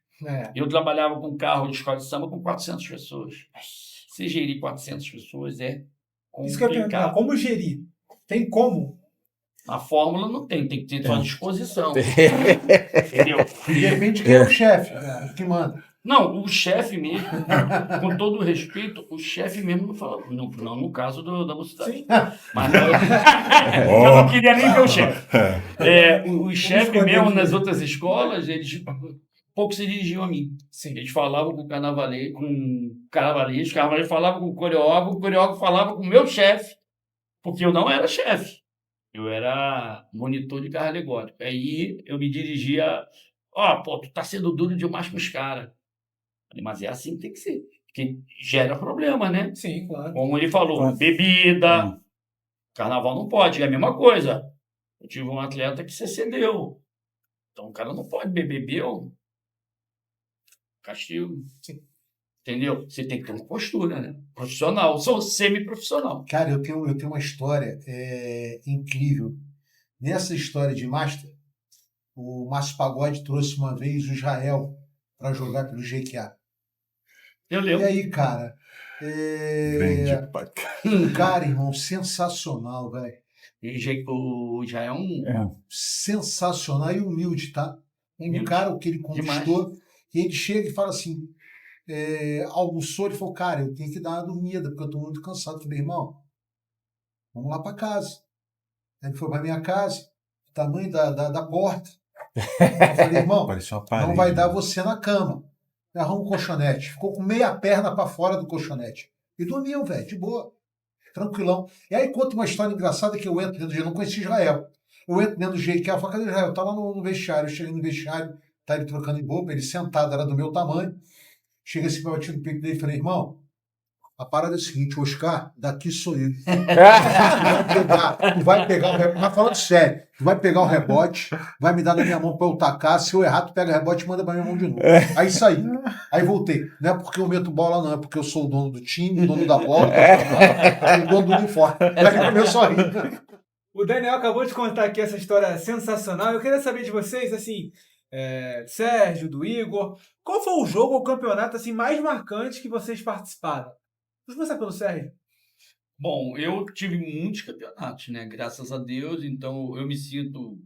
D: Eu trabalhava com carro de escola de samba com 400 pessoas. Se gerir 400 pessoas é
A: Isso que eu ia perguntar,
D: complicado.
A: como gerir? Tem como?
D: A fórmula não tem que ter sua disposição. Entendeu?
C: De repente, quem é o chefe que manda?
D: Não, o chefe mesmo, com todo o respeito, o chefe mesmo não fala. Não no caso da mocidade. Mas eu não queria nem ver o chefe. O chefe mesmo nas outras escolas, eles pouco se dirigiam a mim.
A: Sim.
D: Eles falavam com o carnavalês falavam com o coreógrafo falava com o meu chefe, porque eu não era chefe. Eu era monitor de carro alegórico. Aí eu me dirigia, tu tá sendo duro demais com os caras. Mas é assim que tem que ser, porque gera problema, né?
A: Sim, claro.
D: Como ele falou,
E: Claro.
D: bebida, carnaval não pode, é a mesma coisa. Eu tive um atleta que se excedeu. Então o cara não pode bebeu. Castigo.
A: Sim.
D: Entendeu? Você tem que ter uma postura, né? Profissional. Eu sou semi-profissional.
C: Cara, eu tenho uma história incrível. Nessa história de Master, o Márcio Pagode trouxe uma vez o Israel para jogar pelo GQA.
D: Eu
C: E
D: lembro.
C: aí, cara,
B: Grande, pai.
C: cara, irmão, sensacional, velho.
D: O Israel é um...
C: Sensacional e humilde, tá?
D: Humilde.
C: O cara, o que ele conquistou, e ele chega e fala assim, almoçou, ele falou, cara, eu tenho que dar uma dormida, porque eu tô muito cansado. Eu falei, irmão, vamos lá para casa. Aí ele foi para minha casa, tamanho da porta. Eu falei, irmão,
B: Parecia uma parede.
C: não vai dar você na cama. Arruma um colchonete. Ficou com meia perna para fora do colchonete. E dormiu, velho, de boa. Tranquilão. E aí conta uma história engraçada que eu entro dentro do eu não conheci Israel. Eu entro dentro do GQ, eu falo, cadê Israel? Eu tava no vestiário. Eu cheguei no vestiário, tá ele trocando de boca, ele sentado, era do meu tamanho. Chega assim, bati no peito dele e falei, irmão, a parada é o seguinte, Oscar, daqui sou eu. Tu vai pegar o rebote, mas falando sério, tu vai pegar o rebote, vai me dar na minha mão pra eu tacar, se eu errar, tu pega o rebote e manda pra minha mão de novo. Aí saí, aí voltei. Não é porque eu meto bola, não, é porque eu sou o dono do time, o dono da bola, o dono do uniforme. Aí começou a rir.
A: O Daniel acabou de contar aqui essa história sensacional. Eu queria saber de vocês, assim, do Sérgio, do Igor, qual foi o jogo ou campeonato assim, mais marcante que vocês participaram? Vamos começar pelo Sérgio.
D: Bom, eu tive muitos campeonatos, né? Graças a Deus, então eu me sinto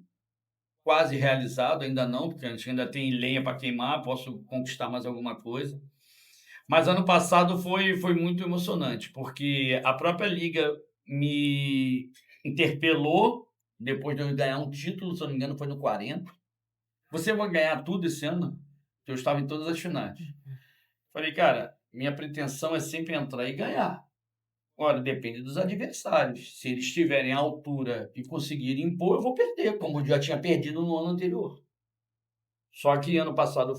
D: quase realizado, ainda não, porque a gente ainda tem lenha para queimar, posso conquistar mais alguma coisa. Mas ano passado foi muito emocionante, porque a própria Liga me interpelou depois de eu ganhar um título, se eu não me engano, foi no 40. Você vai ganhar tudo esse ano? Eu estava em todas as finais. Falei, cara, minha pretensão é sempre entrar e ganhar. Agora, depende dos adversários. Se eles estiverem à altura e conseguirem impor, eu vou perder, como eu já tinha perdido no ano anterior. Só que ano passado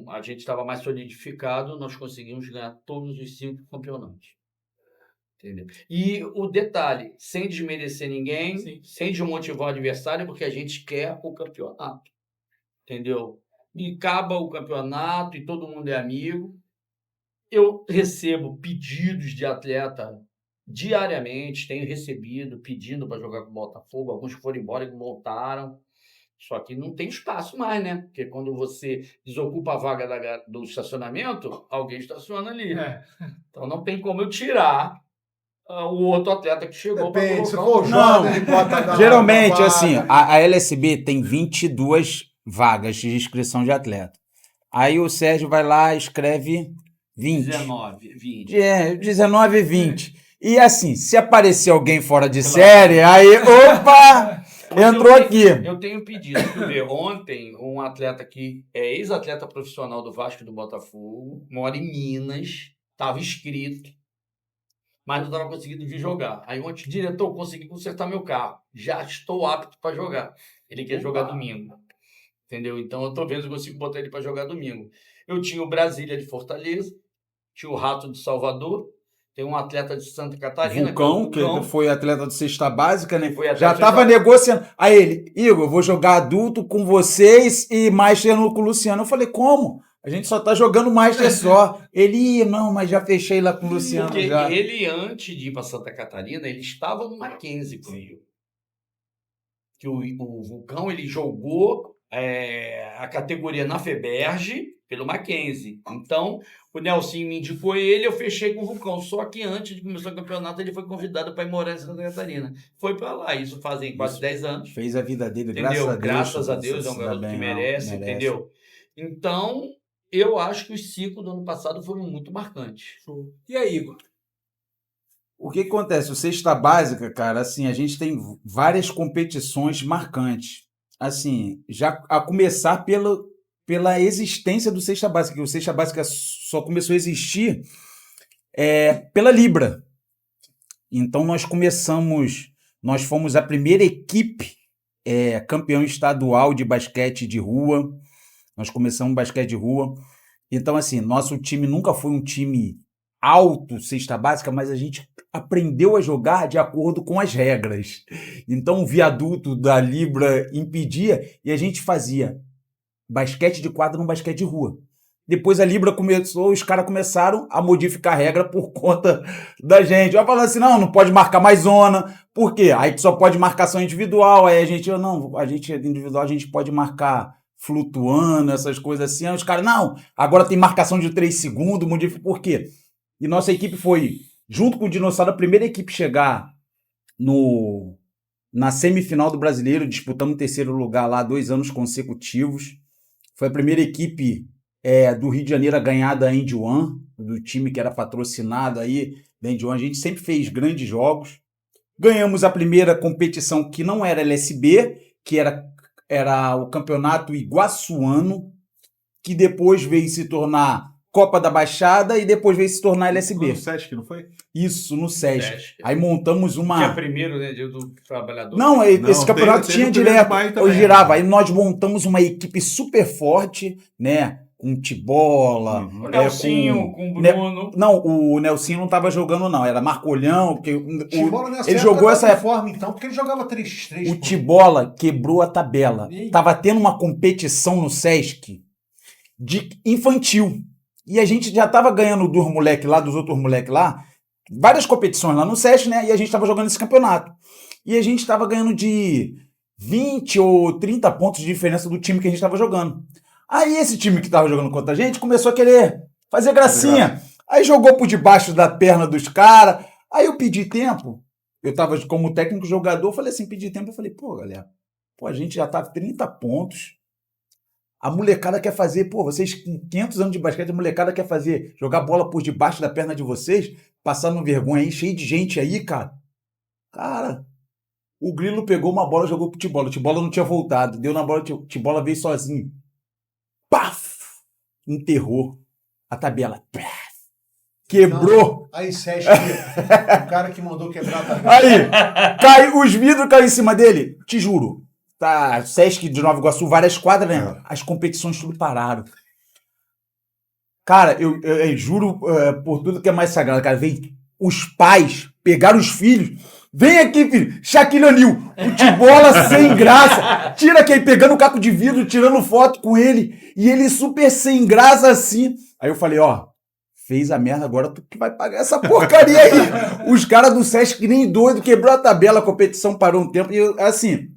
D: a gente estava mais solidificado, nós conseguimos ganhar todos os 5 campeonatos. Entendeu? E o detalhe, sem desmerecer ninguém,
A: Sim.
D: sem desmotivar o adversário, porque a gente quer o campeonato. Entendeu? e acaba o campeonato e todo mundo é amigo. Eu recebo pedidos de atleta diariamente, tenho recebido pedindo para jogar com o Botafogo, alguns foram embora e voltaram. Só que não tem espaço mais, né? Porque quando você desocupa a vaga do estacionamento, alguém estaciona ali. Então não tem como eu tirar o outro atleta que chegou para colocar.
C: Se for jovem, ele bota
E: geralmente, assim, a LSB tem 22 vagas de inscrição de atleta. Aí o Sérgio vai lá e escreve 20.
D: 19, 20.
E: 19 e 20. E assim, se aparecer alguém fora de série, aí, opa, entrou aqui.
D: Eu tenho pedido. Tu vê, ontem, um atleta que é ex-atleta profissional do Vasco e do Botafogo, mora em Minas, estava inscrito, mas não estava conseguindo vir jogar. Aí ontem, diretor, consegui consertar meu carro. Já estou apto para jogar. Ele quer jogar domingo. Entendeu? Então, eu estou vendo se eu consigo botar ele para jogar domingo. Eu tinha o Brasília de Fortaleza, tinha o Rato de Salvador, tem um atleta de Santa Catarina.
E: Vulcão, que foi atleta de cesta básica, né? Já estava negociando. Aí ele, Igor, eu vou jogar adulto com vocês e Master com o Luciano. Eu falei, como? A gente só tá jogando Master só. Ele, não, mas já fechei lá com o Luciano.
D: Porque
E: já.
D: Ele, antes de ir para Santa Catarina, ele estava no Mackenzie comigo. Que o Vulcão, ele jogou a categoria na FEBERJ pelo Mackenzie. Então, o Nelson me indicou ele, eu fechei com o Vulcão. Só que antes de começar o campeonato, ele foi convidado para ir morar em Santa Catarina. Foi para lá, isso fazem quase 10 anos.
E: Fez a vida dele,
D: entendeu?
E: graças
D: a Deus, é um garoto que merece, entendeu? Então, eu acho que os 5 do ano passado foram muito marcantes.
A: E aí, Igor?
E: O que acontece? O Cesta Básica, cara, assim, a gente tem várias competições marcantes. Assim, já a começar pela existência do Cesta Básica, que o Cesta Básica só começou a existir pela Libra. Então nós fomos a primeira equipe campeão estadual de basquete de rua. Nós começamos basquete de rua. Então, assim, nosso time nunca foi um time alto, cesta básica, mas a gente aprendeu a jogar de acordo com as regras. Então o viaduto da Libra impedia e a gente fazia basquete de quadra no basquete de rua. Depois a Libra começou, os caras começaram a modificar a regra por conta da gente. Vai falando assim, não pode marcar mais zona. Por quê? Aí só pode marcação individual. Aí a gente individual, a gente pode marcar flutuando, essas coisas assim. Aí os caras, não, agora tem marcação de 3 segundos, modifica. Por quê? E nossa equipe foi, junto com o Dinossauro, a primeira equipe a chegar na semifinal do Brasileiro. Disputamos o 3º lugar lá 2 anos consecutivos. Foi a primeira equipe do Rio de Janeiro a ganhar da End One, do time que era patrocinado aí da End One. A gente sempre fez grandes jogos. Ganhamos a primeira competição que não era LSB, que era o Campeonato Iguaçuano, que depois veio se tornar Copa da Baixada e depois veio se tornar LSB.
B: No Sesc, não foi?
E: Isso, no Sesc. Aí montamos uma...
D: Que é primeiro, né, dia do trabalhador.
E: Não, esse campeonato tinha direto. Eu girava. Aí nós montamos uma equipe super forte, né? Com Tibola.
D: O Nelsinho, com o Bruno.
E: Não, o Nelsinho não estava jogando, não. Era Marcolhão. Porque
C: ele jogou essa forma, então, porque ele jogava 3x3.
E: O Tibola quebrou a tabela. Tava tendo uma competição no Sesc de infantil. E a gente já tava ganhando dos outros moleques lá, várias competições lá no Sesc, né? E a gente tava jogando esse campeonato. E a gente tava ganhando de 20 ou 30 pontos de diferença do time que a gente tava jogando. Aí esse time que tava jogando contra a gente começou a querer fazer gracinha. Aí jogou por debaixo da perna dos caras. Aí eu pedi tempo. Eu tava como técnico jogador, falei assim, pedi tempo. Eu falei, galera, a gente já tá 30 pontos. A molecada quer fazer, vocês com 500 anos de basquete, a molecada quer fazer, jogar bola por debaixo da perna de vocês, passando vergonha aí, cheio de gente aí, cara. Cara, o Grilo pegou uma bola e jogou pro Tibola. O Tibola não tinha voltado. Deu na bola, o Tibola veio sozinho. Paf! Enterrou a tabela. Paf! Quebrou.
C: Não, aí, Sesc, o cara que mandou quebrar a tabela.
E: Aí, os vidros caíram em cima dele. Te juro. Tá, Sesc de Nova Iguaçu, várias quadras, né? As competições tudo pararam. Cara, eu juro por tudo que é mais sagrado, cara, veio os pais pegaram os filhos. Vem aqui, filho. Shaquille O'Neal. Futebola sem graça. Tira aqui, pegando o caco de vidro, tirando foto com ele. E ele super sem graça assim. Aí eu falei, ó, fez a merda, agora tu que vai pagar essa porcaria aí. Os caras do Sesc, que nem doido, quebrou a tabela, a competição parou um tempo. E assim,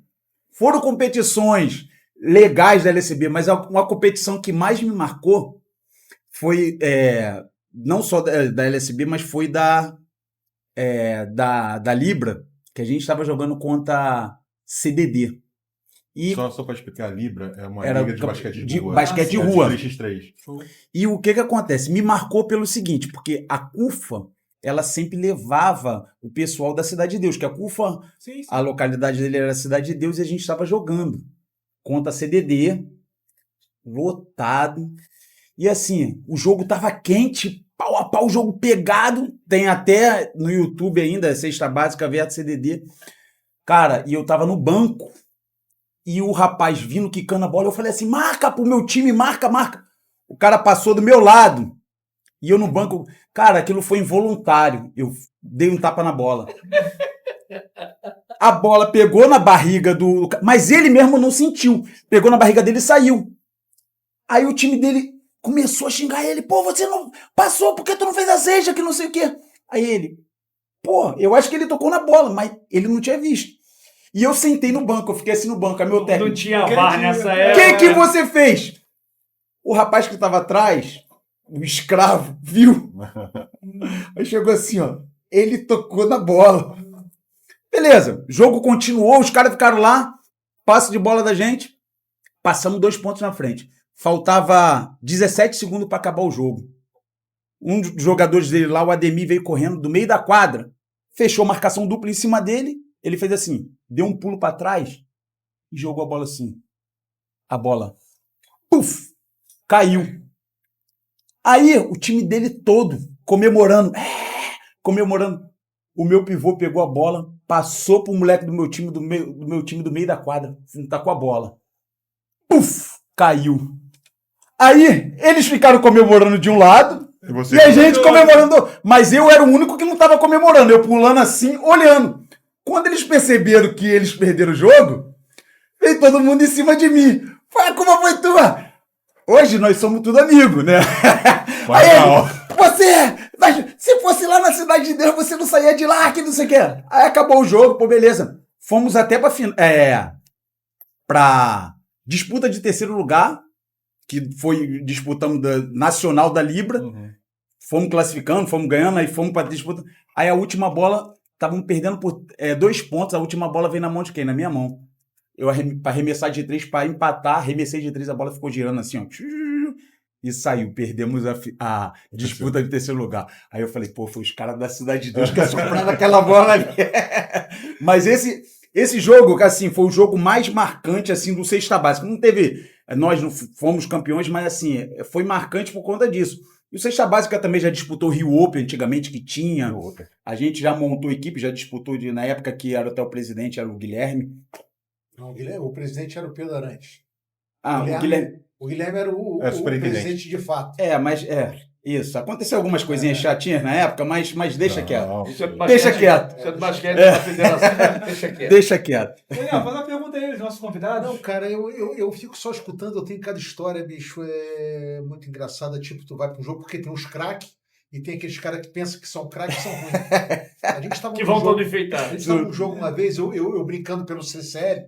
E: foram competições legais da LSB, mas uma competição que mais me marcou foi, não só da LSB, mas foi da Libra, que a gente estava jogando contra CDD. E
B: só para explicar, a Libra é uma liga de basquete de rua.
E: Basquete de rua.
B: 3x3.
E: E o que acontece? Me marcou pelo seguinte, porque a CUFA, ela sempre levava o pessoal da Cidade de Deus, que a CUFA, a localidade dele era a Cidade de Deus, e a gente estava jogando contra a CDD, lotado. E assim, o jogo tava quente, pau a pau, o jogo pegado. Tem até no YouTube ainda, Cesta Básica versus CDD. Cara, e eu tava no banco. E o rapaz vindo, quicando a bola, eu falei assim, marca pro meu time, marca. O cara passou do meu lado. E eu no banco, cara, aquilo foi involuntário. Eu dei um tapa na bola. A bola pegou na barriga do... Mas ele mesmo não sentiu. Pegou na barriga dele e saiu. Aí o time dele começou a xingar ele. Pô, você não passou, por que tu não fez a cesta, que não sei o quê? Aí ele, pô, eu acho que ele tocou na bola, mas ele não tinha visto. E eu sentei no banco, eu fiquei assim no banco, a meu técnico.
D: Não tinha VAR nessa época.
E: O que você fez? O rapaz que estava atrás, o escravo, viu? Aí chegou assim, ó, ele tocou na bola. Beleza, jogo continuou, os caras ficaram lá, passe de bola da gente, passamos 2 pontos na frente. Faltava 17 segundos para acabar o jogo. Um dos jogadores dele lá, o Ademir, veio correndo do meio da quadra, fechou marcação dupla em cima dele, ele fez assim, deu um pulo para trás e jogou a bola assim. A bola, puf, caiu. Aí o time dele todo comemorando. O meu pivô pegou a bola, passou pro moleque do meu time do meio da quadra, tacou a bola. Puf, caiu. Aí eles ficaram comemorando de um lado e a gente comemorando. Mas eu era o único que não estava comemorando, eu pulando assim, olhando. Quando eles perceberam que eles perderam o jogo, veio todo mundo em cima de mim. Foi, a culpa foi tua. Hoje nós somos tudo amigos, né? Aí ele, se fosse lá na Cidade de Deus, você não saía de lá, que não sei o que. Aí acabou o jogo, pô, beleza. Fomos até pra disputa de terceiro lugar, que disputamos da Nacional da Libra. Uhum. Fomos classificando, fomos ganhando, aí fomos pra disputa. Aí a última bola, estávamos perdendo por 2 pontos, a última bola veio na mão de quem? Na minha mão. Eu para arremessar de 3, para empatar, arremessei de 3, a bola ficou girando assim, ó. E saiu, perdemos a disputa de terceiro lugar. Aí eu falei, pô, foi os caras da Cidade de Deus que assopraram aquela bola ali. Mas esse jogo, assim, foi o jogo mais marcante, assim, do Cesta Básica. Não teve, nós não fomos campeões, mas, assim, foi marcante por conta disso. E o Cesta Básica também já disputou o Rio Open, antigamente, que tinha. A gente já montou equipe, já disputou, na época que era até o presidente, era o Guilherme.
C: Não, o presidente era o Pedro Arantes.
E: O
C: Guilherme era o presidente de fato.
E: Isso. Aconteceu algumas coisinhas chatinhas na época, mas deixa quieto.
D: Deixa quieto. Isso é do basquete da federação. Deixa quieto.
E: Deixa quieto.
A: Legal, faz uma pergunta aí, os nossos convidados.
C: Não, cara, eu fico só escutando, eu tenho cada história, bicho, é muito engraçada. Tipo, tu vai para um jogo porque tem uns craques e tem aqueles caras que pensam que são craques e são ruins. A gente tava
D: que vão todo enfeitados.
C: A gente estava num jogo uma vez, eu brincando pelo CCL,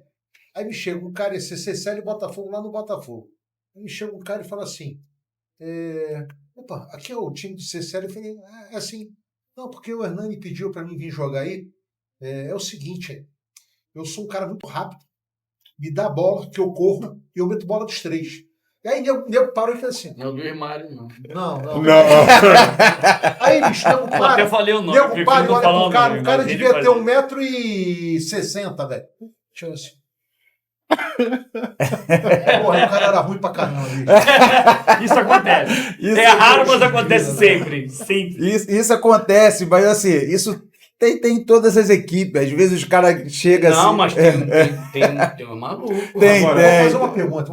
C: aí me chega um cara, esse CCL e Botafogo, lá no Botafogo. Aí me chega um cara e fala assim, opa, aqui é o time do CCL. Eu falei, é assim, não, porque o Hernani pediu para mim vir jogar aí. É o seguinte, eu sou um cara muito rápido, me dá a bola, que eu corro, e eu meto bola dos 3. E aí o nego parou e fez assim.
D: Não, do Mário, não.
C: Não. Aí, bicho, nego para.
D: Até falei o nome.
C: Nego para e olha pro cara, o cara devia ter 1,60 m, velho. Deixa eu ver assim. Porra, o cara era ruim pra caramba, bicho.
D: Isso acontece. É raro, mas acontece sempre.
E: Isso acontece, mas assim, isso tem em todas as equipes. Às vezes os caras chegam assim.
D: Não, mas tem um maluco.
E: Tem.
C: Vou fazer uma pergunta.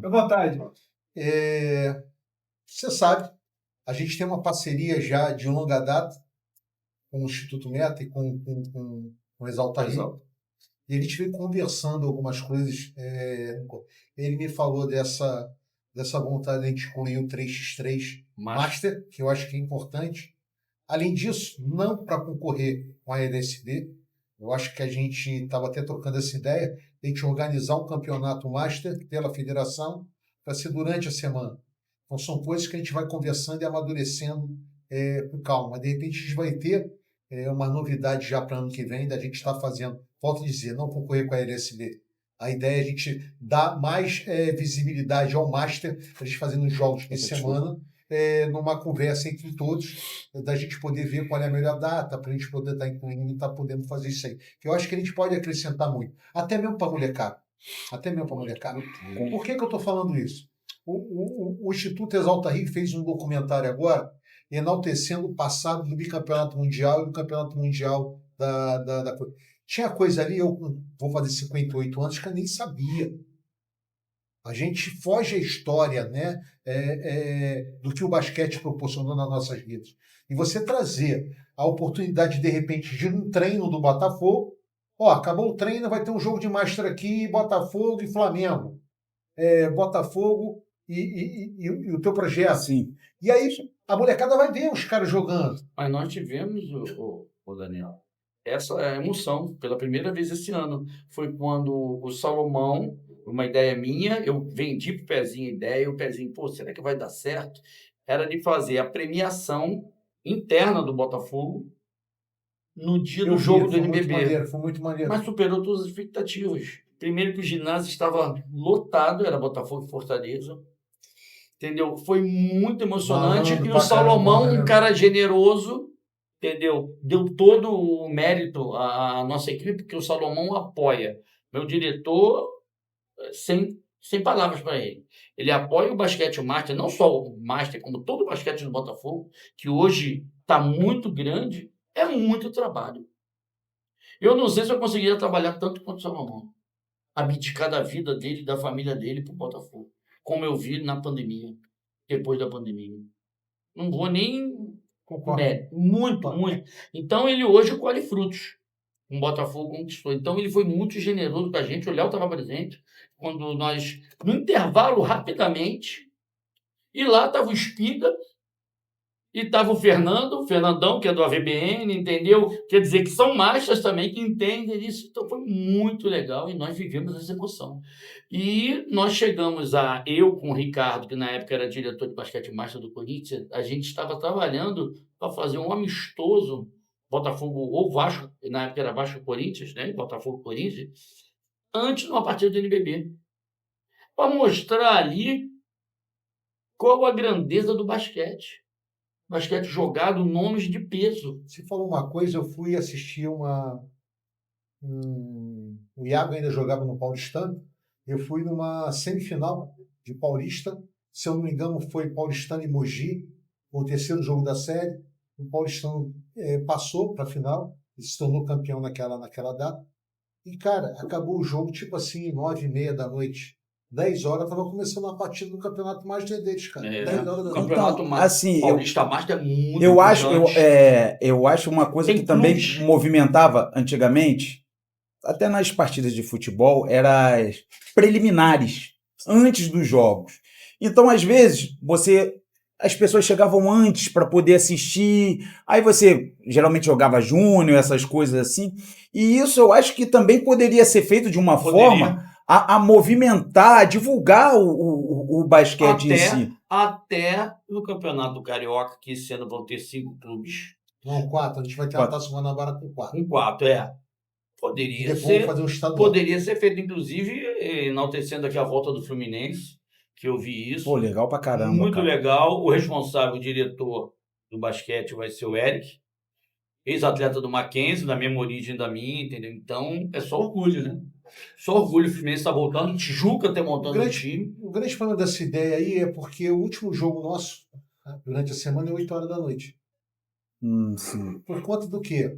A: À vontade.
C: Você sabe, a gente tem uma parceria já de longa data o Instituto Meta e com o Exalta Rio. E a gente veio conversando algumas coisas. Ele me falou dessa vontade de a gente incluir o 3x3 Master, que eu acho que é importante. Além disso, não para concorrer com a LSD, eu acho que a gente estava até trocando essa ideia de a gente organizar um campeonato Master pela federação para ser durante a semana. Então, são coisas que a gente vai conversando e amadurecendo com calma. De repente, a gente vai ter uma novidade já para ano que vem, da gente estar fazendo, volto a dizer, não concorrer com a LSD. A ideia é a gente dar mais visibilidade ao Master, a gente fazendo jogos de semana, numa conversa entre todos, da gente poder ver qual é a melhor data, para a gente poder estar incluindo e estar podendo fazer isso aí. Que eu acho que a gente pode acrescentar muito, até mesmo para a molecada. Por que eu estou falando isso? O Instituto Exalta Rio fez um documentário agora, enaltecendo o passado do bicampeonato mundial e do campeonato mundial da coisa. Tinha coisa ali, eu vou fazer 58 anos, que eu nem sabia. A gente foge à história, né, do que o basquete proporcionou nas nossas vidas. E você trazer a oportunidade, de repente, de um treino do Botafogo. Acabou o treino, vai ter um jogo de Master aqui, Botafogo e Flamengo. Botafogo e o teu projeto.
E: Sim.
C: E aí a molecada vai ver os caras jogando.
D: Mas nós tivemos, o Daniel, essa emoção pela primeira vez esse ano. Foi quando o Salomão, uma ideia minha, eu vendi pro Pezinho a ideia, e o Pezinho, será que vai dar certo? Era de fazer a premiação interna do Botafogo no dia do jogo do NBB.
C: Foi muito maneiro.
D: Mas superou todas as expectativas. Primeiro que o ginásio estava lotado, era Botafogo e Fortaleza. Entendeu? Foi muito emocionante. E o Salomão, um cara generoso, entendeu? Deu todo o mérito à nossa equipe, porque o Salomão apoia. Meu diretor, sem palavras para ele. Ele apoia o basquete Master, não só o Master, como todo o basquete do Botafogo, que hoje está muito grande, é muito trabalho. Eu não sei se eu conseguiria trabalhar tanto quanto o Salomão. Abdicar da vida dele e da família dele para o Botafogo. Como eu vi na pandemia, depois da pandemia. Não vou nem... Muito. Então, ele hoje colhe frutos. O Botafogo conquistou. Então, ele foi muito generoso com a gente. O Léo estava presente. Quando nós, no intervalo, rapidamente, e lá estava o Espiga, e estava o Fernandão, que é do AVBN, entendeu? Quer dizer que são masters também que entendem isso. Então foi muito legal e nós vivemos essa emoção. E nós chegamos eu com o Ricardo, que na época era diretor de basquete master do Corinthians, a gente estava trabalhando para fazer um amistoso, Botafogo ou Vasco, na época era Vasco Corinthians, né? Botafogo Corinthians, antes de uma partida do NBB. Para mostrar ali qual a grandeza do basquete. Basquete jogado, nomes de peso.
C: Você falou uma coisa, eu fui assistir o Iago ainda jogava no Paulistano, eu fui numa semifinal de Paulista, se eu não me engano foi Paulistano e Mogi, o terceiro jogo da série, o Paulistano passou para a final, ele se tornou campeão naquela data, e cara, acabou o jogo tipo assim, 9h30 da noite. 10 horas estava começando a partida do campeonato Master deles, cara. 10 horas da
D: campeonato Master.
E: Assim,
D: Paulista Master é muito
E: eu acho uma coisa que também movimentava antigamente, até nas partidas de futebol, eram as preliminares, antes dos jogos. Então, às vezes, as pessoas chegavam antes para poder assistir, aí você geralmente jogava júnior, essas coisas assim, e isso eu acho que também poderia ser feito de uma forma a movimentar, a divulgar o basquete em si.
D: Até no Campeonato Carioca, que esse ano vão ter 5 clubes.
C: Não, 4. A gente vai ter a Taça Guanabara com 4.
D: Com 4, Poderia ser,
C: fazer um
D: poderia ser feito, inclusive, enaltecendo aqui a volta do Fluminense, que eu vi isso.
E: Pô, legal pra caramba.
D: Muito legal. O responsável, o diretor do basquete vai ser o Eric, ex-atleta do Mackenzie, da mesma origem da minha, entendeu? Então, é só orgulho, né? Só orgulho, o Fluminense está voltando, Tijuca está montando o time.
C: O grande problema dessa ideia aí é porque o último jogo nosso, durante a semana, é 8 horas da noite.
E: Sim.
C: Por conta do quê?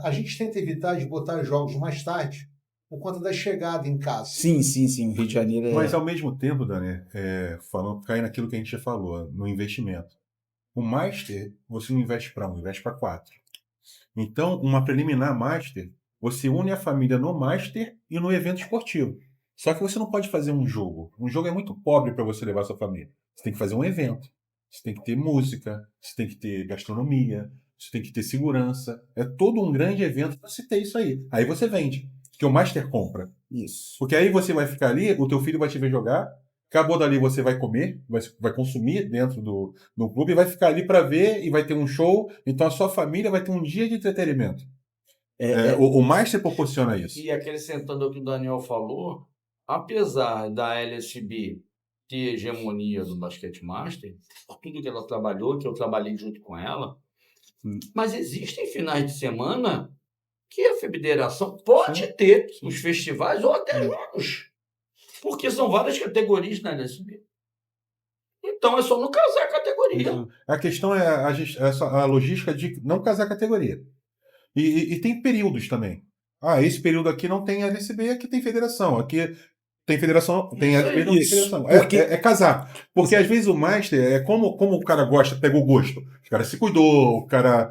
C: A gente tenta evitar de botar jogos mais tarde, por conta da chegada em casa.
E: Sim, o Rio de Janeiro
B: Mas ao mesmo tempo, Dani, cai naquilo que a gente já falou, no investimento. O Master, você não investe para um, investe para 4. Então, uma preliminar Master, você une a família no Master e no evento esportivo. Só que você não pode fazer um jogo. Um jogo é muito pobre para você levar a sua família. Você tem que fazer um evento. Você tem que ter música, você tem que ter gastronomia, você tem que ter segurança. É todo um grande evento para você ter isso aí. Aí você vende, porque o Master compra.
E: Isso.
B: Porque aí você vai ficar ali, o teu filho vai te ver jogar, acabou dali você vai comer, vai consumir dentro do clube, e vai ficar ali para ver e vai ter um show. Então a sua família vai ter um dia de entretenimento. O Master proporciona isso.
D: E acrescentando o que o Daniel falou, apesar da LSB ter hegemonia do Basquete Master, por tudo que ela trabalhou, que eu trabalhei junto com ela, mas existem finais de semana que a federação pode ter os festivais ou até jogos, porque são várias categorias na LSB. Então é só não casar a categoria.
B: A questão é a logística de não casar a categoria. E tem períodos também. Esse período aqui não tem LSB, aqui tem federação. Aqui tem federação, tem LSB, não tem federação. É casar. Porque às vezes o Master é como o cara gosta, pegou gosto. O cara se cuidou, o cara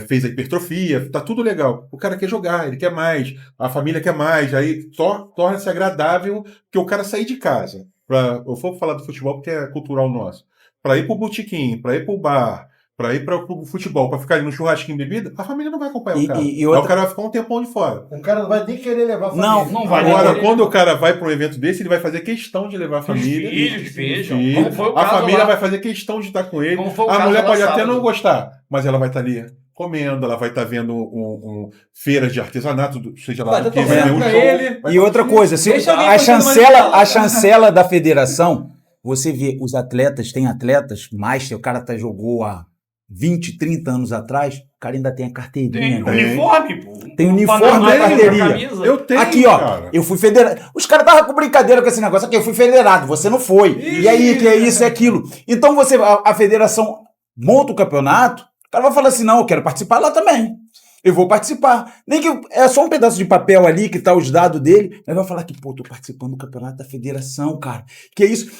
B: fez a hipertrofia, tá tudo legal. O cara quer jogar, ele quer mais, a família quer mais, aí torna-se agradável que o cara sair de casa. Eu vou falar do futebol porque é cultural nosso. Para ir pro botequim, para ir pro bar, para ir para o futebol, para ficar ali no churrasquinho bebida, a família não vai acompanhar o cara. Aí o cara vai ficar um tempão de fora.
C: O cara não vai nem querer levar a família.
D: Não vai.
B: Agora, quando o cara vai para um evento desse, ele vai fazer questão de levar a família.
D: Os filhos,
B: a família vai fazer questão de estar com ele. A mulher pode até não gostar, mas ela vai estar ali comendo, ela vai estar vendo feira de artesanato, seja lá do que, vai ver um show.
E: E outra coisa, a chancela da federação, você vê os atletas, tem atletas, Master, o cara jogou há 20, 30 anos atrás, o cara ainda tem a carteirinha.
D: Tem uniforme, pô.
E: Tem uniforme da carteirinha.
B: Eu tenho,
E: aqui, ó,
B: cara.
E: Eu fui federado. Os caras estavam com brincadeira com esse negócio aqui, eu fui federado, você não foi. E aí, que é isso e aquilo. Então a federação monta o campeonato, o cara vai falar assim, não, eu quero participar lá também. Eu vou participar. Nem que é só um pedaço de papel ali que tá os dados dele, mas vai falar que, pô, tô participando do campeonato da federação, cara. Que é isso.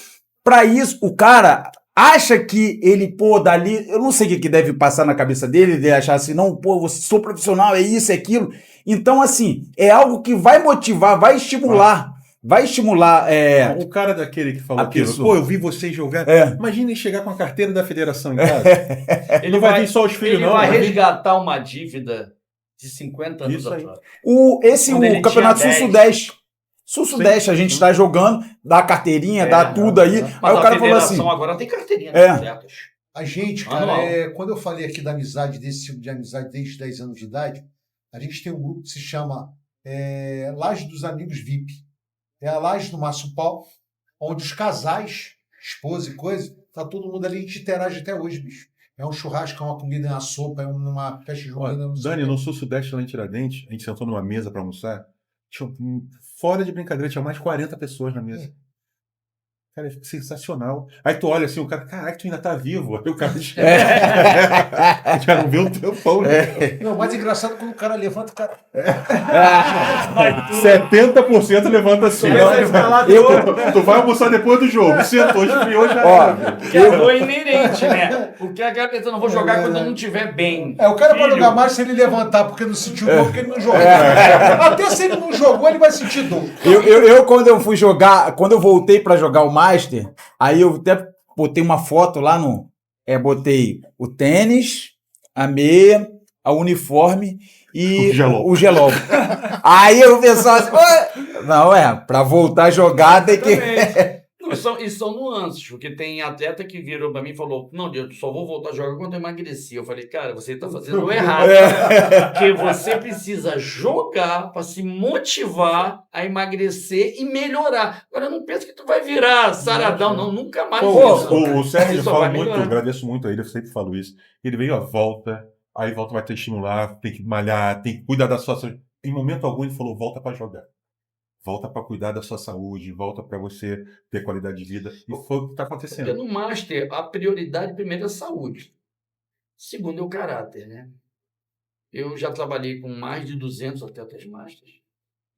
E: Pra isso, o cara acha que ele, pô, dali... Eu não sei o que deve passar na cabeça dele, de achar assim, não, pô, eu sou profissional, é isso, é aquilo. Então, assim, é algo que vai motivar, vai estimular. Vai estimular...
B: O cara daquele que falou aquilo,
E: pessoa.
B: pô, eu vi vocês jogar. Imagina ele chegar com a carteira da federação em casa.
D: Ele
B: não vai vir só os filhos, não.
D: Ele vai resgatar uma dívida de 50 anos
B: Isso aí.
D: atrás.
E: O Campeonato Sul-Sudeste. Sul-Sudeste, a gente está jogando, dá carteirinha, dá tudo aí.
D: Mas
E: aí o cara falou assim...
D: agora tem carteirinha.
C: A gente, cara, quando eu falei aqui da amizade, desse tipo de amizade desde 10 anos de idade, a gente tem um grupo que se chama Laje dos Amigos VIP. É a Laje do Márcio Paulo, onde os casais, esposa e coisa, tá todo mundo ali, a gente interage até hoje, bicho. É um churrasco, é uma comida, é uma sopa, é uma festa junina.
B: Dani, no Sul-Sudeste, lá em Tiradentes, a gente sentou numa mesa para almoçar, fora de brincadeira, tinha mais de 40 pessoas na mesa. Cara, é sensacional. Aí tu olha assim, o cara, caraca, tu ainda tá vivo. Aí o cara já não vê um tempão, né?
C: Não, o mais engraçado é quando o cara levanta, o cara...
B: 70% levanta assim. Tu vai almoçar depois do jogo. Sentou, esfriou, já
D: Quebrou inerente, né? Porque a cara pensando, não vou jogar quando eu não estiver bem.
C: O cara pode jogar mais se ele levantar porque não sentiu dor, porque ele não jogou. Até se ele não jogou, ele vai sentir dor.
E: Eu quando eu fui jogar, quando eu voltei pra jogar o Master, aí eu até botei uma foto lá no... botei o tênis, a meia, a uniforme e o gelol. Aí o pessoal assim, não, pra voltar a jogar tem que...
D: E são nuances, porque tem atleta que virou pra mim e falou, não, eu só vou voltar a jogar quando eu emagreci. Eu falei, cara, você tá fazendo errado. Porque você precisa jogar pra se motivar a emagrecer e melhorar. Agora, não pensa que tu vai virar saradão, não, nunca mais.
B: O Sérgio fala muito, eu agradeço muito a ele, eu sempre falo isso. Ele veio, volta, aí volta vai ter que estimular, tem que malhar, tem que cuidar da sua saúde. Em momento algum ele falou, volta pra jogar. Volta para cuidar da sua saúde, volta para você ter qualidade de vida. E foi o que está acontecendo.
D: Porque no Master, a prioridade primeiro é a saúde. Segundo é o caráter, né? Eu já trabalhei com mais de 200 atletas Masters.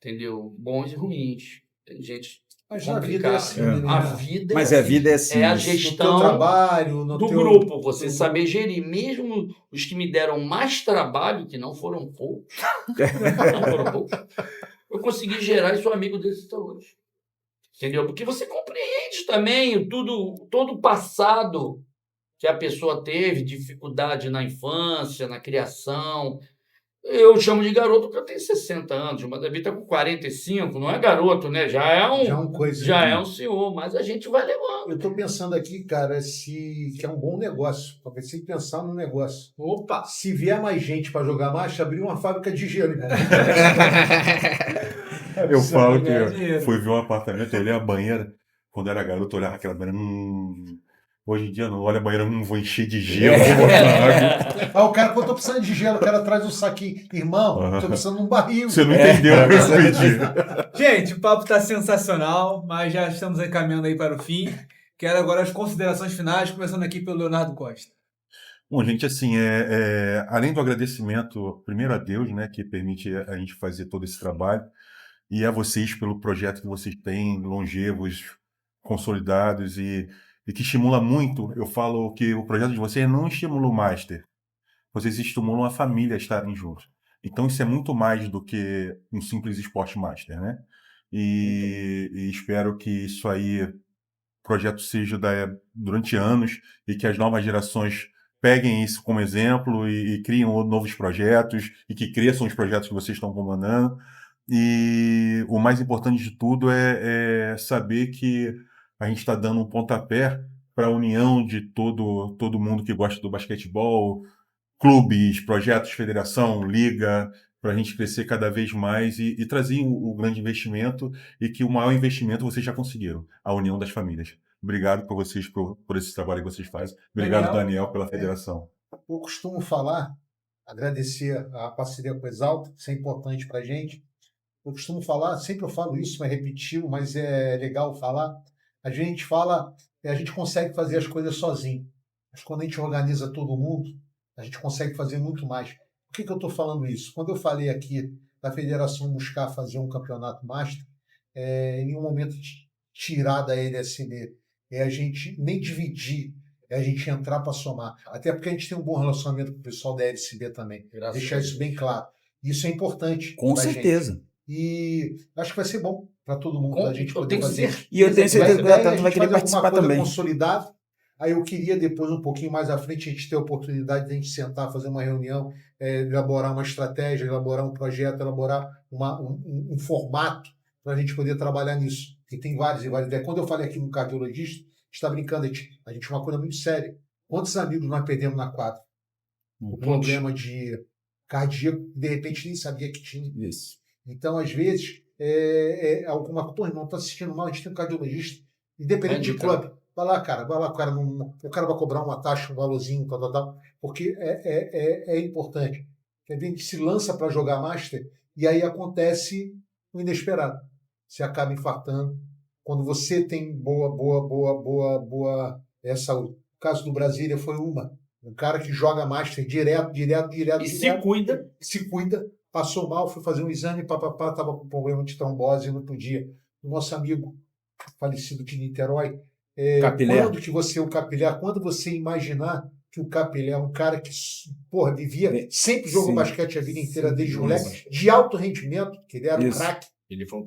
D: Entendeu? Bons e ruins. Tem gente
C: Mas na vida é
D: complicada.
C: assim, né?
D: A vida
E: Mas
D: é
E: a
D: assim.
E: vida é assim.
D: É a
C: No teu
D: gestão
C: trabalho, no
D: do
C: teu...
D: grupo, você saber gerir. Mesmo os que me deram mais trabalho, que não foram poucos, eu consegui gerar e sou amigo deles até hoje. Entendeu? Porque você compreende também todo o passado que a pessoa teve, dificuldade na infância, na criação. Eu chamo de garoto porque eu tenho 60 anos, o Davi está com 45, não é garoto, né? Já é um senhor, mas a gente vai levando.
C: Eu estou pensando aqui, cara, que é um bom negócio. Comecei a pensar no negócio.
A: Opa!
C: Se vier mais gente para jogar marcha, abrir uma fábrica de gelo, irmão.
B: Eu falo
A: ganhar
B: que
A: dinheiro.
B: fui ver um apartamento, eu olhei a banheira. Quando era garoto, eu olhava aquela banheira. Hoje em dia, não olha a banheira, não vou encher de gelo, vou botar água.
C: O cara, quando eu tô precisando de gelo, o cara traz um saquinho. Irmão, tô precisando de um barril.
B: Você não entendeu o que eu pedi.
A: Gente, o papo tá sensacional, mas já estamos caminhando aí para o fim. Quero agora as considerações finais, começando aqui pelo Leonardo Costa.
B: Bom, gente, assim, além do agradecimento, primeiro a Deus, né, que permite a gente fazer todo esse trabalho, e a vocês pelo projeto que vocês têm, longevos, consolidados e que estimula muito. Eu falo que o projeto de vocês não estimula o Master, vocês estimulam a família a estarem juntos. Então isso é muito mais do que um simples esporte Master, né? E espero que isso aí, o projeto seja durante anos e que as novas gerações peguem isso como exemplo e criem novos projetos e que cresçam os projetos que vocês estão comandando. E o mais importante de tudo é saber que a gente está dando um pontapé para a união de todo mundo que gosta do basquetebol, clubes, projetos, federação, liga, para a gente crescer cada vez mais e trazer o grande investimento e que o maior investimento vocês já conseguiram, a união das famílias. Obrigado por vocês, por esse trabalho que vocês fazem. Obrigado, Daniel, pela federação.
C: Eu costumo falar, agradecer a parceria com o Exalta, isso é importante para a gente. Eu costumo falar, sempre eu falo isso, é repetitivo, mas é legal falar. A gente consegue fazer as coisas sozinho. Mas quando a gente organiza todo mundo, a gente consegue fazer muito mais. Por que eu estou falando isso? Quando eu falei aqui da federação buscar fazer um campeonato master, em um momento de tirar da LSB, a gente nem dividir, a gente entrar para somar. Até porque a gente tem um bom relacionamento com o pessoal da LSB também. Deixar isso bem claro. Isso é importante.
E: Com certeza.
C: Gente. E acho que vai ser bom para todo mundo. A gente poder fazer.
E: E eu tenho certeza que o Atlético vai querer participar também.
C: Consolidado. Aí eu queria depois, um pouquinho mais à frente, a gente ter a oportunidade de a gente sentar, fazer uma reunião, elaborar uma estratégia, elaborar um projeto, elaborar um formato para a gente poder trabalhar nisso. E tem várias e várias ideias. Quando eu falei aqui no cardiologista, está brincando, a gente é uma coisa muito séria. Quantos amigos nós perdemos na quadra? O problema de cardíaco, de repente nem sabia que tinha.
E: Isso.
C: Então, às vezes, alguma coisa, irmão, está assistindo mal, a gente tem um cardiologista, independente de clube. Vai lá, o cara vai cobrar uma taxa, um valorzinho, tal, porque é importante. A gente se lança para jogar Master e aí acontece o inesperado. Você acaba infartando. Quando você tem boa saúde. O caso do Brasília foi um cara que joga Master direto. Se cuida, passou mal, foi fazer um exame, estava com problema de trombose, não podia. O nosso amigo falecido de Niterói, quando você imaginar que o Capilé é um cara que vivia, sempre jogou basquete a vida inteira, desde moleque, de alto rendimento, que ele era um craque,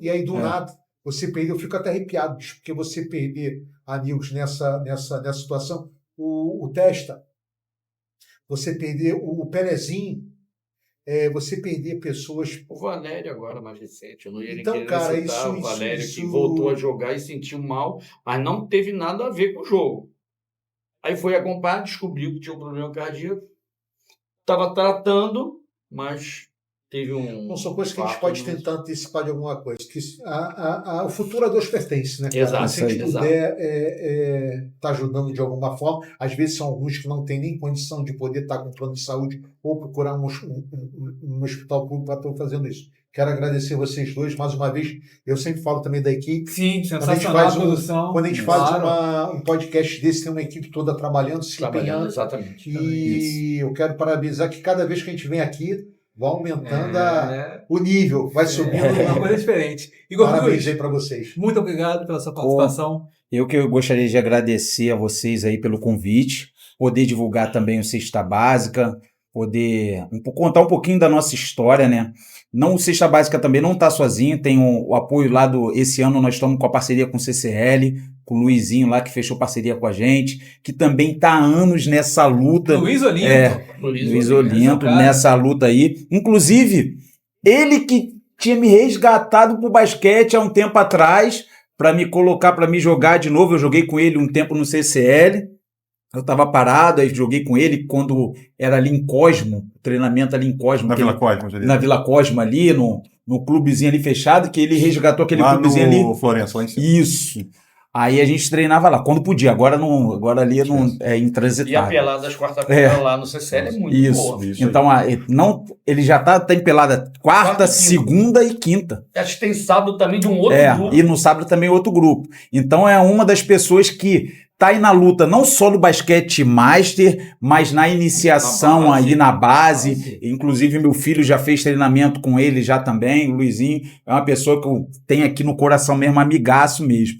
C: e aí do nada, você perdeu, eu fico até arrepiado, bicho, porque você perder amigos nessa situação, o Testa, você perder o Pelezinho, você perder pessoas...
D: O Valério agora, mais recente. Eu não ia
C: então, cara, citar
D: o Valério que voltou a jogar e sentiu mal, mas não teve nada a ver com o jogo. Aí foi acompanhar, descobriu que tinha um problema cardíaco, estava tratando, mas teve um...
C: Não são coisas que a gente pode tentar antecipar de alguma coisa. Que o futuro a Deus pertence, né?
D: Exato.
C: Se a gente puder estar ajudando de alguma forma, às vezes são alguns que não têm nem condição de poder estar com plano de saúde ou procurar um hospital público para estar fazendo isso. Quero agradecer vocês dois mais uma vez. Eu sempre falo também da equipe.
A: Sim, sensacional a produção.
C: Quando a gente faz um podcast desse, tem uma equipe toda trabalhando, se empenhando.
D: Exatamente.
C: E eu quero parabenizar que cada vez que a gente vem aqui, vai aumentando o nível, vai subindo.
A: É uma coisa diferente. Igor
C: Parabéns
A: Cruz,
C: aí para vocês.
A: muito obrigado pela sua participação.
E: Eu que gostaria de agradecer a vocês aí pelo convite, poder divulgar também o Cesta Básica, poder contar um pouquinho da nossa história, né? Não, o Cesta Básica também não está sozinho, tem o apoio lá esse ano nós estamos com a parceria com o CCL, com o Luizinho lá que fechou parceria com a gente, que também está há anos nessa luta.
A: Luiz Olinto.
E: Luiz Olinto, nessa luta aí. Inclusive, ele que tinha me resgatado pro basquete há um tempo atrás, para me colocar, para me jogar de novo. Eu joguei com ele um tempo no CCL. Eu estava parado, aí joguei com ele quando era ali em Cosmo, treinamento ali em Cosmo. Na Vila Cosmo ali, no clubezinho ali fechado, que ele resgatou aquele clubezinho ali.
B: No Florença, lá em cima.
E: Isso. Aí a gente treinava lá, quando podia. Agora ali é intransitável.
D: E a pelada das quarta-feiras lá no CCL é muito boa.
E: Isso. Então, ele já tá em pelada quarta, segunda e quinta.
D: Acho que tem sábado também de um outro grupo.
E: E no sábado também outro grupo. Então é uma das pessoas que tá aí na luta, não só no basquete master, mas na iniciação aí na base. Inclusive, meu filho já fez treinamento com ele já também, o Luizinho. É uma pessoa que eu tenho aqui no coração mesmo, amigaço mesmo.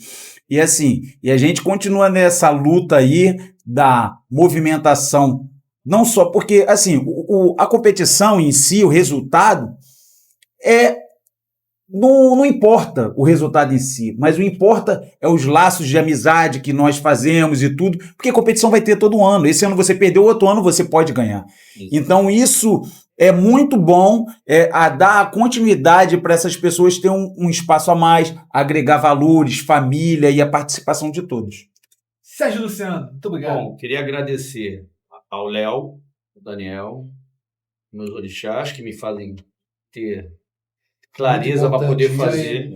E: E assim, a gente continua nessa luta aí da movimentação, não só porque, assim, a competição em si, o resultado, não importa o resultado em si, mas o importa é os laços de amizade que nós fazemos e tudo, porque a competição vai ter todo ano. Esse ano você perdeu, outro ano você pode ganhar. Então isso é muito bom, a dar continuidade para essas pessoas ter um espaço a mais, agregar valores, família e a participação de todos.
A: Sérgio Luciano, muito obrigado.
D: Bom, queria agradecer ao Léo, ao Daniel, meus orixás que me fazem ter clareza para poder fazer,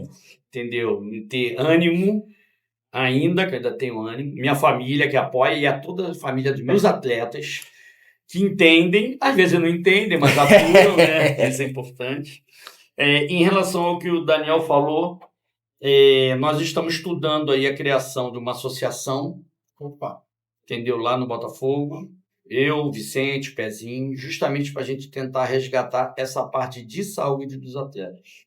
D: entendeu? Ter ânimo ainda, que ainda tenho ânimo, minha família que apoia e a toda a família dos meus atletas que entendem, às vezes não entendem, mas atuam, né? Isso é importante. Em relação ao que o Daniel falou, nós estamos estudando aí a criação de uma associação, entendeu? Lá no Botafogo, eu, Vicente, Pezinho, justamente para a gente tentar resgatar essa parte de saúde dos atletas,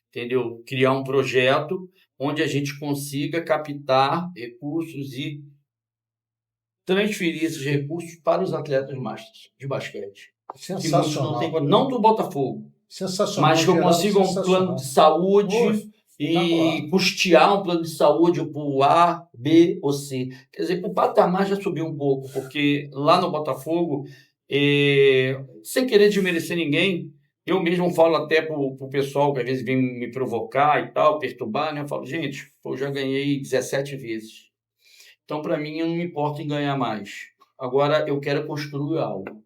D: entendeu? Criar um projeto onde a gente consiga captar recursos e transferir esses recursos para os atletas masters de basquete.
C: Sensacional.
D: Não do Botafogo,
C: sensacional,
D: mas que eu consiga um plano de saúde e custear um plano de saúde para o A, B ou C. Quer dizer, o patamar já subiu um pouco, porque lá no Botafogo, sem querer desmerecer ninguém, eu mesmo falo até para o pessoal que às vezes vem me provocar e tal, perturbar, né? Eu falo, gente, eu já ganhei 17 vezes. Então, para mim, eu não me importo em ganhar mais. Agora, eu quero construir algo.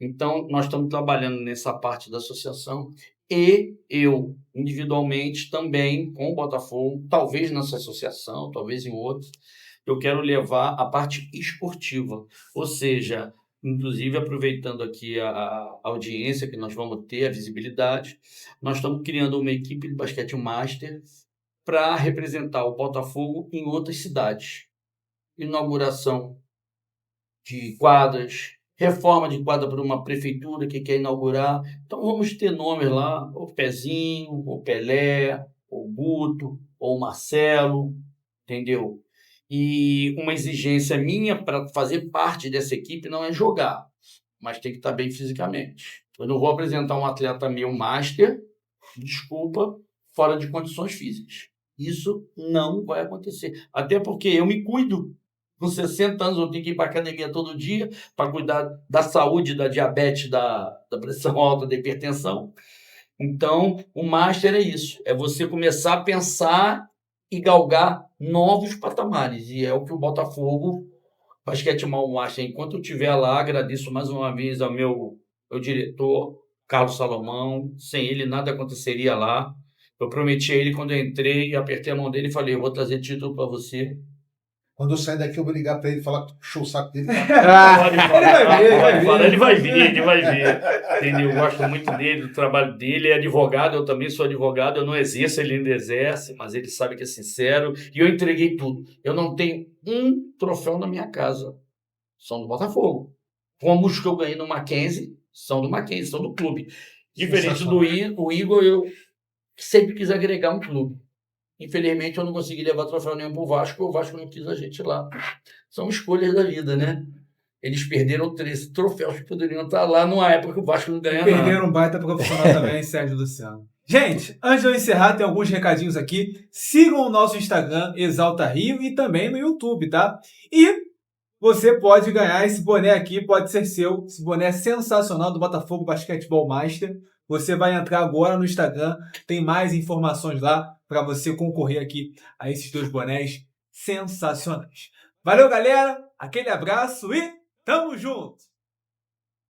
D: Então, nós estamos trabalhando nessa parte da associação e eu, individualmente, também com o Botafogo, talvez nessa associação, talvez em outros, eu quero levar a parte esportiva. Ou seja, inclusive aproveitando aqui a audiência que nós vamos ter, a visibilidade, nós estamos criando uma equipe de basquete master para representar o Botafogo em outras cidades. Inauguração de quadras, reforma de quadra para uma prefeitura que quer inaugurar. Então vamos ter nomes lá, o Pezinho, o Pelé, o Guto, ou o Marcelo, entendeu? E uma exigência minha para fazer parte dessa equipe não é jogar, mas tem que estar bem fisicamente. Eu não vou apresentar um atleta meu master, desculpa, fora de condições físicas. Isso não vai acontecer. Até porque eu me cuido. Com 60 anos eu tenho que ir para a academia todo dia para cuidar da saúde, da diabetes, da pressão alta, da hipertensão. Então, o Master é isso. É você começar a pensar e galgar novos patamares. E é o que o Botafogo Basquete Master. Enquanto eu estiver lá, agradeço mais uma vez ao meu diretor, Carlos Salomão. Sem ele, nada aconteceria lá. Eu prometi a ele quando eu entrei, apertei a mão dele e falei, eu vou trazer título para você.
C: Quando eu sair daqui, eu vou ligar para ele e falar que puxou o saco dele.
D: Ele vai vir. Entendeu? Eu gosto muito dele, do trabalho dele. É advogado, eu também sou advogado. Eu não exerço, ele ainda exerce, mas ele sabe que é sincero. E eu entreguei tudo. Eu não tenho um troféu na minha casa. São do Botafogo. Como os que eu ganhei no Mackenzie, são do Mackenzie, são do clube. Diferente do Igor, eu sempre quis agregar um clube. Infelizmente, eu não consegui levar troféu nenhum pro Vasco, o Vasco não quis a gente lá. São escolhas da vida, né? Eles perderam 13 troféus que poderiam estar lá numa época que o Vasco não ganha nada.
A: Perderam um baita profissional também, Sérgio Luciano. Gente, antes de eu encerrar, tem alguns recadinhos aqui. Sigam o nosso Instagram, Exalta Rio, e também no YouTube, tá? E você pode ganhar esse boné aqui, pode ser seu. Esse boné sensacional do Botafogo Basquetebol Master. Você vai entrar agora no Instagram, tem mais informações lá para você concorrer aqui a esses 2 bonés sensacionais. Valeu, galera! Aquele abraço e tamo junto!